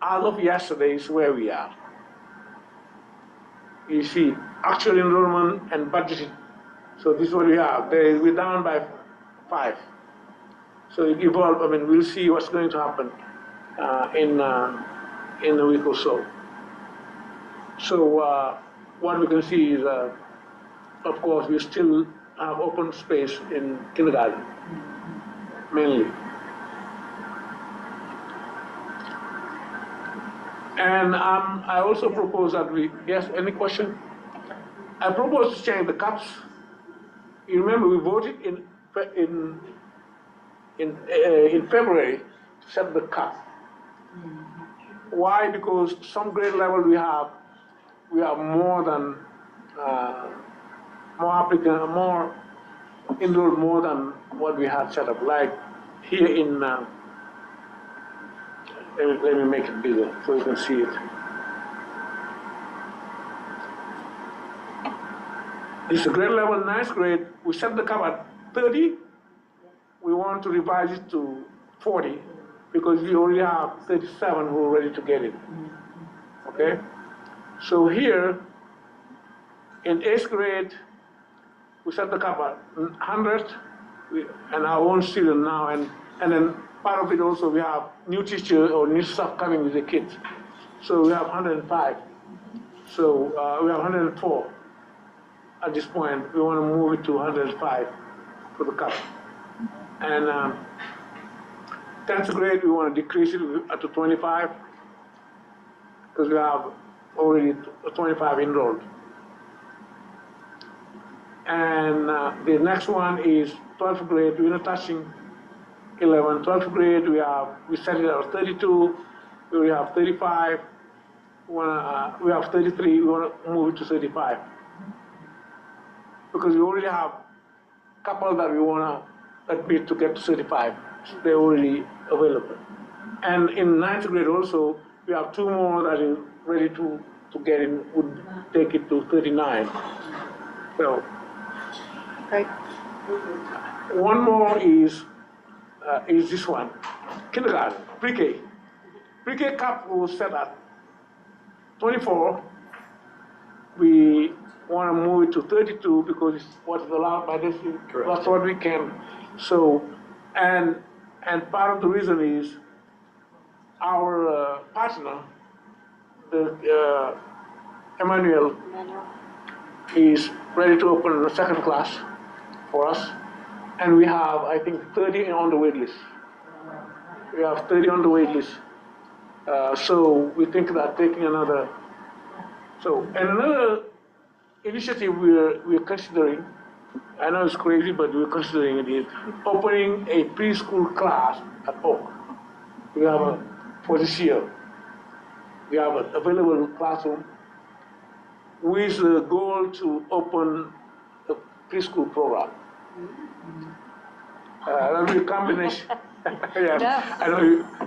as of yesterday is where we are. You see, actual enrollment and budgeted. So this is what we have. We're down by 5. So it evolved. I mean, we'll see what's going to happen in a week or so. So what we can see is, of course, we still have open space in kindergarten, mainly. And I also propose that yes, any question? I propose to change the caps. You remember we voted in February to set the cap. Why? Because some grade level we have more than more applicants, more enrolled more than what we had set up. Like here in. Let me make it bigger so you can see it. This is grade level, 9th grade. We set the cap at 30. We want to revise it to 40 because we already have 37 who are ready to get it. Okay? So here, in 8th grade, we set the cap at 100 and our own student now, and then part of it also we have new teachers or new staff coming with the kids. So we have 105. So we have 104 at this point. We want to move it to 105 for the cap. And 10th grade, we want to decrease it to 25 because we have already 25 enrolled. And the next one is 12th grade. We're not touching 11, 12th grade, we set it at 32, we have 35, we have 33, we want to move it to 35. Because we already have a couple that we want to admit to get to 35. They're already available. And in 9th grade also, we have 2 more that are ready to get in, would take it to 39. So, Great. one more is this one, kindergarten, pre-K. Pre-K cap was set at 24. We want to move it to 32 because it's what is allowed by this. Correct. That's what we can. So, and part of the reason is our partner, the Emmanuel, is ready to open a 2nd class for us. And we have, I think, 30 on the wait list. We have 30 on the wait list. So we think that taking another. So, and another initiative we're considering, I know it's crazy, but we're considering it, is opening a preschool class at Oak. We have for this year, we have an available classroom with the goal to open a preschool program. That'll be a combination. Yeah, Yeah. I know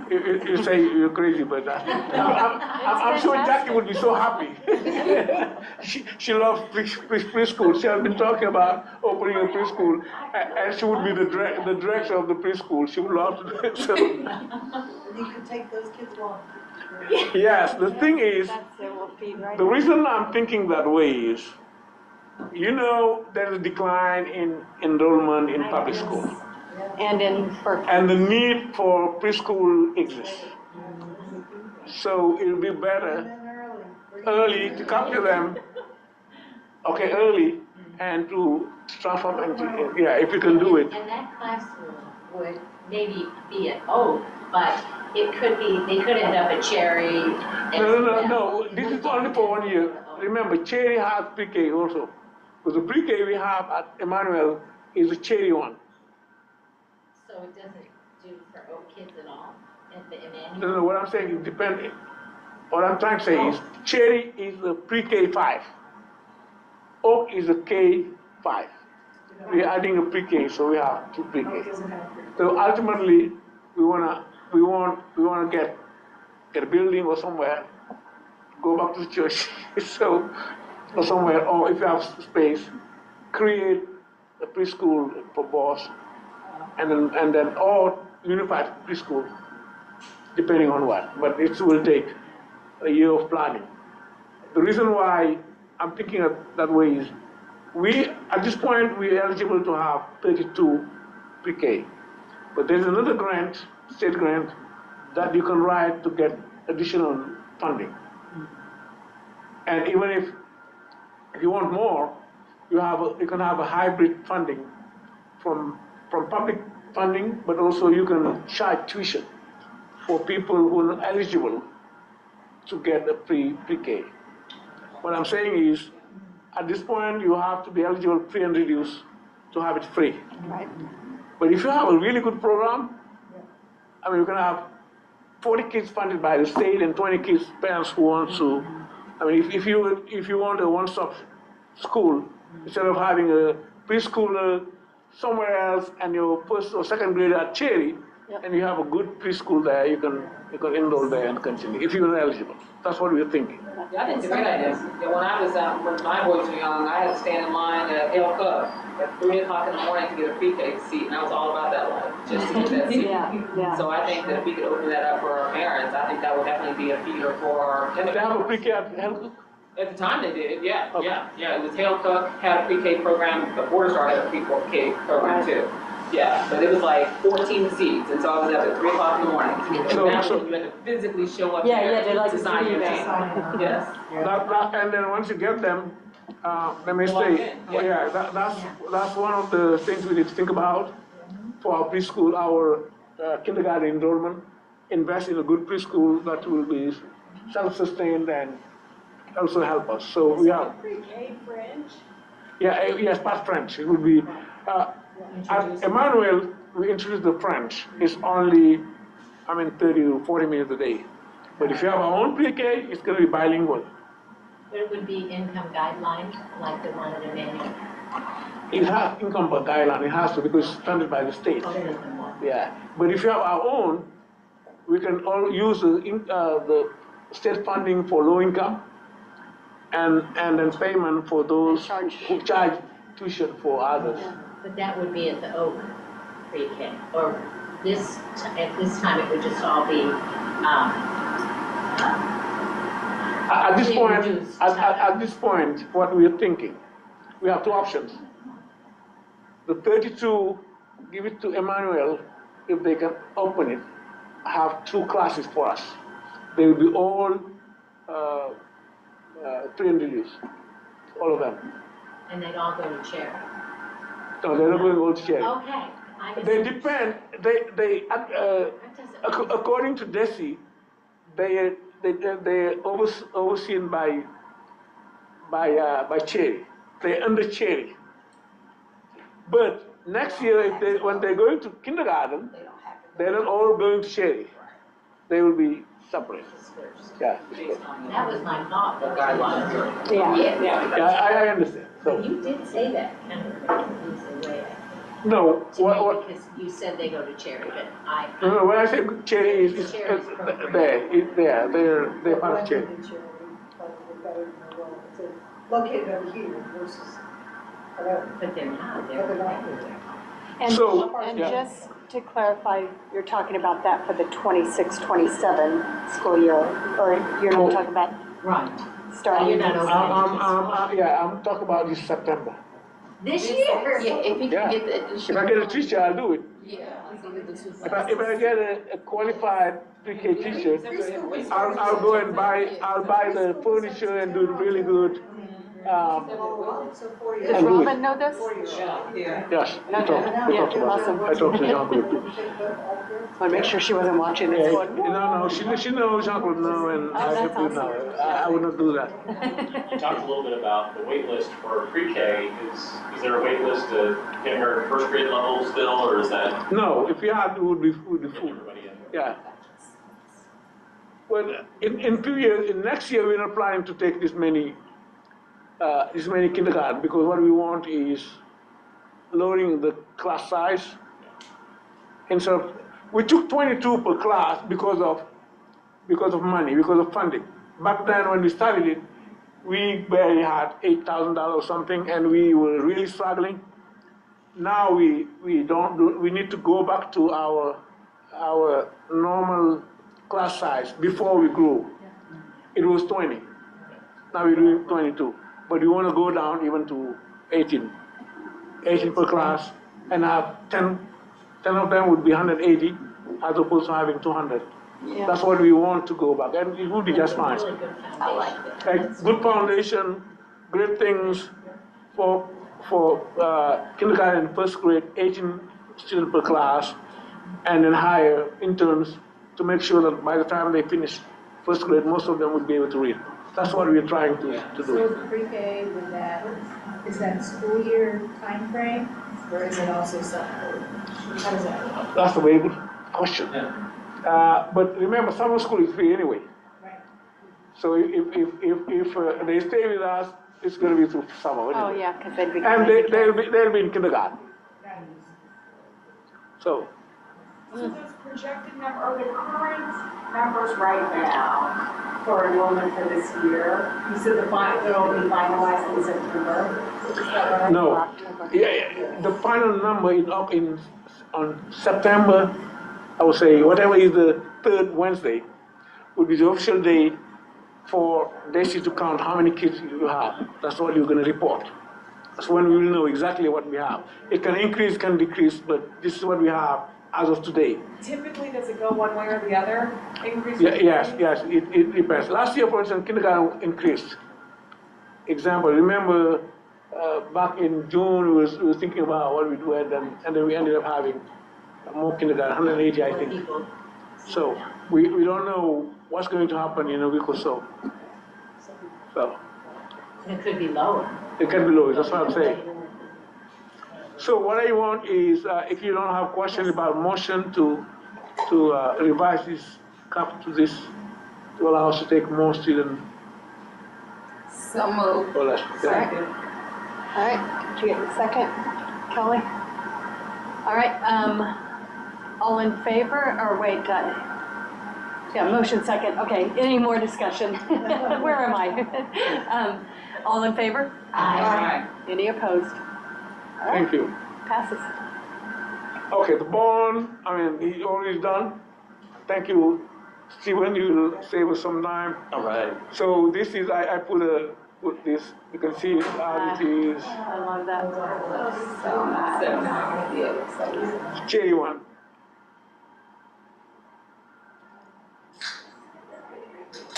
you say you're crazy, but I'm sure Jackie would be so happy. she loves preschool. She has been talking about opening a preschool, and she would be the director of the preschool. She would love to do it. So. You could take those kids along. Yes, the thing is, That's it, we'll feed right the in. reason I'm thinking that way is You know, there's a decline in enrollment in public school. And in Berkeley. And the need for preschool exists. So it'll be better early to capture them, okay, early, and to transform into, yeah, if you can do it. And that classroom would maybe be at Oak, but it could be, they could end up at Cherry. No, this is only for 1 year. Remember, Cherry has pre-K also. Because the pre-K we have at Emmanuel is a Cherry one. So it doesn't do for Oak kids at all, at the Emmanuel? No, what I'm saying is depending. What I'm trying to say is Cherry is the pre-K 5. Oak is a K5. We're adding a pre-K, so we have 2 pre-K. So ultimately, we want to get a building or somewhere, go back to the church, so or somewhere, or if you have space, create a preschool for boys, and then or unified preschool, depending on what. But it will take a year of planning. The reason why I'm thinking of that way is at this point, we're eligible to have 32 pre-K. But there's another grant, state grant, that you can write to get additional funding. And even if you want more, you can have a hybrid funding from public funding, but also you can charge tuition for people who are eligible to get a pre-K. What I'm saying is, at this point, you have to be eligible free and reduced to have it free. Right. But if you have a really good program, I mean, you can have 40 kids funded by the state and 20 kids parents who want to. I mean, if you want a one-stop school, instead of having a preschooler somewhere else and your first or second grader at Cherry, and you have a good preschool there, you can enroll there and continue if you're eligible. That's what we're thinking. Yeah, I think it's a great idea. Yeah, when my boys were young, I had to stand in line at Hale Cup at 3 o'clock in the morning to get a pre-K seat, and I was all about that life, just to get that seat. Yeah. So I think that if we could open that up for our parents, I think that would definitely be a feeder for our. They have a pre-K at Hale? At the time they did, yeah, Okay. yeah. It was Hale Cook had a pre-K program, but Border Star had a pre-K program too. Yeah, but it was like 14 seats, and so I was up at 3 o'clock in the morning. So you had to physically show up there to sign your name. Yes. And then once you get them, let me say, that's one of the things we need to think about for our preschool, our kindergarten enrollment. Invest in a good preschool that will be self-sustained and also help us. So we have. Pre-K French? Yes, past French. It would be. At Emmanuel, we introduced the French. It's only, 30 to 40 minutes a day. But if you have our own pre-K, it's going to be bilingual. But it would be income guidelines, like the one at Emmanuel. It has income guideline. It has to because it's funded by the state. Yeah. But if you have our own, we can all use the state funding for low income, and then payment for those who charge tuition for others. But that would be at the Oak pre-K, or at this time it would just all be, At this point, what we are thinking, we have 2 options. The 32, give it to Emmanuel, if they can open it, have 2 classes for us. They will be all 300 youth, all of them. and they'd all go to Cherry. No, they're not going all to Cherry. Okay. They depend, according to DESI, they're overseen by Cherry. They're under Cherry. But next year, when they're going to kindergarten, they're not all going to Cherry. They will be separate. Yeah. That was my thought. I understand. So You did say that kind of in a confusing way. no, To what? me, because you said they go to Cherry, but I. No, when I say Cherry is Cherry's program. they're part of Cherry. Located over here versus, whatever. But they're not, they're everywhere. And, So, and yeah. just to clarify, you're talking about that for the 26-27 school year, or you're not talking about? Right. starting. You're not open. Yeah, I'm talking about this September. This year? Yeah, if we Yeah. can get the If additional. I get a teacher, I'll do it. Yeah. it's gonna be the two If I get a qualified pre-K teacher, I'll go and I'll buy the furniture and do it really good. So 4 years. Does And do it. Robin know this? 4 years. Yes, we talked about it. I talked to Jean-Claude too. I want to make sure she wasn't watching this one. No, she knows Jean-Claude now, and I that's definitely know. I would not do that. You talked a little bit about the wait list for pre-K. Is there a wait list to kindergarten, first grade level still, or is that No, if you had, it would be full. everybody in? Yeah. Well, in 2 years, in next year, we're not planning to take this many kindergarten, because what we want is lowering the class size. Instead of, we took 22 per class because of money, because of funding. Back then, when we started it, we barely had $8,000 or something, and we were really struggling. Now we need to go back to our normal class size before we grew. It was 20. Now we're doing 22. But we want to go down even to 18 per class, and have 10 of them would be 180, as opposed to having 200. Yeah. That's what we want to go back, and it will be just fine. Really good I like foundation. it. A good foundation, great things for kindergarten and first grade, 18 students per class, and then hire interns to make sure that by the time they finish first grade, most of them would be able to read. That's what we're trying to So do. the pre-K, is that school year timeframe, or is it also summer? How does that work? That's a very good question. But remember, summer school is free anyway. Right. So if they stay with us, it's going to be through summer Oh, anyway. yeah, because they'd be. And they'll be in kindergarten. Right. So So those projected numbers, are the current numbers right now for enrollment for this year? You said it'll be finalized in September. Is that right? no, yeah, the final number is up on September. I would say whatever is the third Wednesday would be the official date for DESI to count how many kids you have. That's what you're going to report. That's when we will know exactly what we have. It can increase, can decrease, but this is what we have as of today. Typically, does it go one way or the other? Increase? Yeah, yes, it depends. Last year, for instance, kindergarten increased. Example, remember back in June, we was thinking about what we do, and then we ended up having more kindergarten, 180, I think. So we don't know what's going to happen in a week or so. So And it could be lower. it can be low, that's what I'm saying. So what I want is, if you don't have questions about motion to revise this, cap to this, to allow us to take more students. So moved. Or less. Second. All right, did you get the second, Kelly? All right, all in favor, or wait, yeah, motion second, okay, any more discussion? Where am I? All in favor? Aye. Any opposed? All right, Thank you. passes. Okay, the bond, I mean, he's already done. Thank you, Stephen, you will save us some time. All right. So this is, I put this, you can see how it is, I love that. So nice. Yeah, it's so nice. cherry one.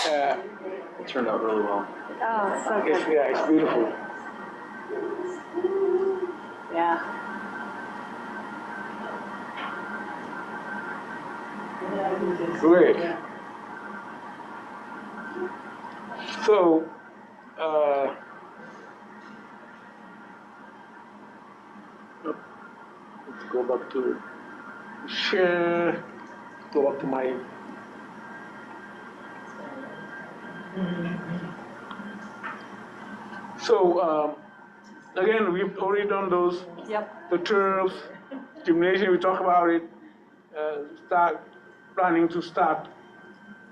It turned out really well. Oh, so It's, good, yeah, it's beautiful. yeah. Great. So, let's go back to share, go back to my. So, again, we've already done those. Yep. The turfs, gymnasium, we talk about it, start planning to start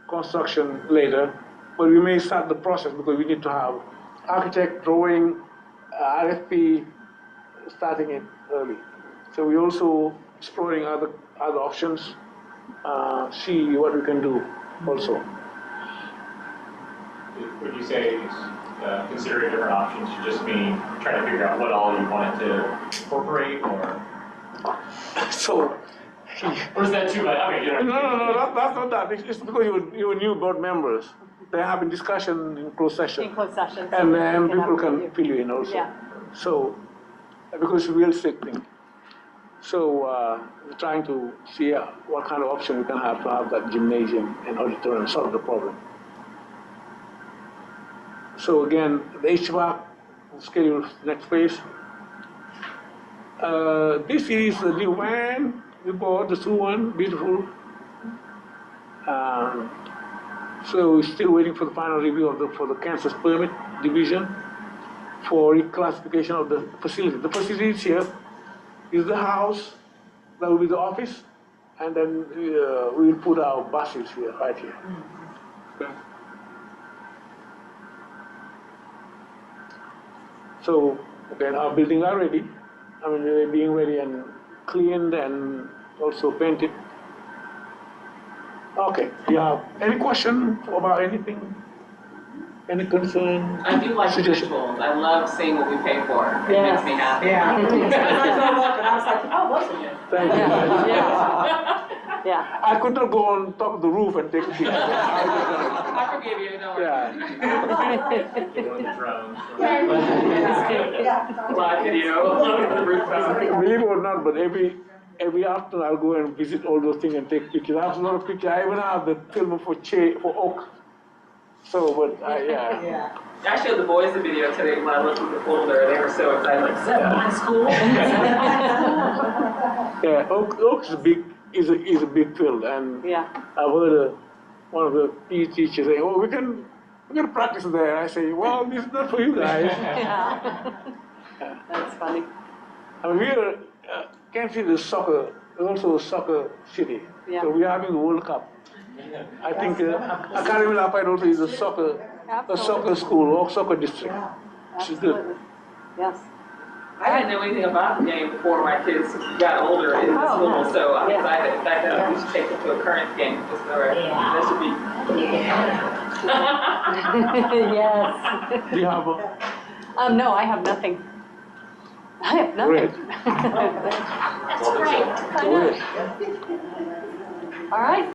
construction later, but we may start the process because we need to have architect drawing, RFP, starting it early. So we're also exploring other options, see what we can do also. would you say, considering different options, you just mean trying to figure out what all you wanted to incorporate, or So, is that too much? I mean, you know. no, that's not that. It's because you were new board members. They're having discussion in closed session. In closed session. so And we then can have people a can review. fill you in also. Yeah. So, because it's a real sick thing. So, we're trying to see what kind of option we can have to have that gymnasium and auditorium solve the problem. So again, the HVAC schedule next phase. This is the new van we bought, the new one, beautiful. So we're still waiting for the final review of for the Kansas permit division for reclassification of the facility. The facility is here, is the house, that will be the office, and then we will put our buses here, right here. Okay. So, again, our buildings are ready. I mean, they're being ready and cleaned and also painted. Okay, you have any question about anything? Any concern? I do like suggestion? visuals. I love seeing what we pay for. It Yes. makes me happy. Yeah. As I drove up and I was like, oh, wasn't it? Thank you. Yeah. Yeah. I could not go on top of the roof and take a picture. I forgive you, don't worry. Yeah. One of the drones. Yeah. Live video on the rooftop. Believe it or not, but every afternoon I'll go and visit all those things and take pictures. I have a lot of pictures. I even have the film for oak. So, but yeah. Yeah. I showed the boys the video today when I looked at the folder. They were so excited, like, is that my school? Yeah, oak is a big field, and Yeah. I've heard one of the PE teachers say, "Oh, we can practice there." I say, "Well, this is not for you guys." Yeah. That's funny. I mean, we are Kansas City is soccer, also a soccer city. Yeah. So we are having the World Cup. I think Académie Lafayette also is a soccer school or soccer district. Which is good. Absolutely. Yes. I didn't know anything about the game before my kids got older in the school, so I'm excited. In fact, we should take them to a current game. Just that should be. Yes. Do you have a No, I have nothing. I have nothing. great? That's great. Great. All right.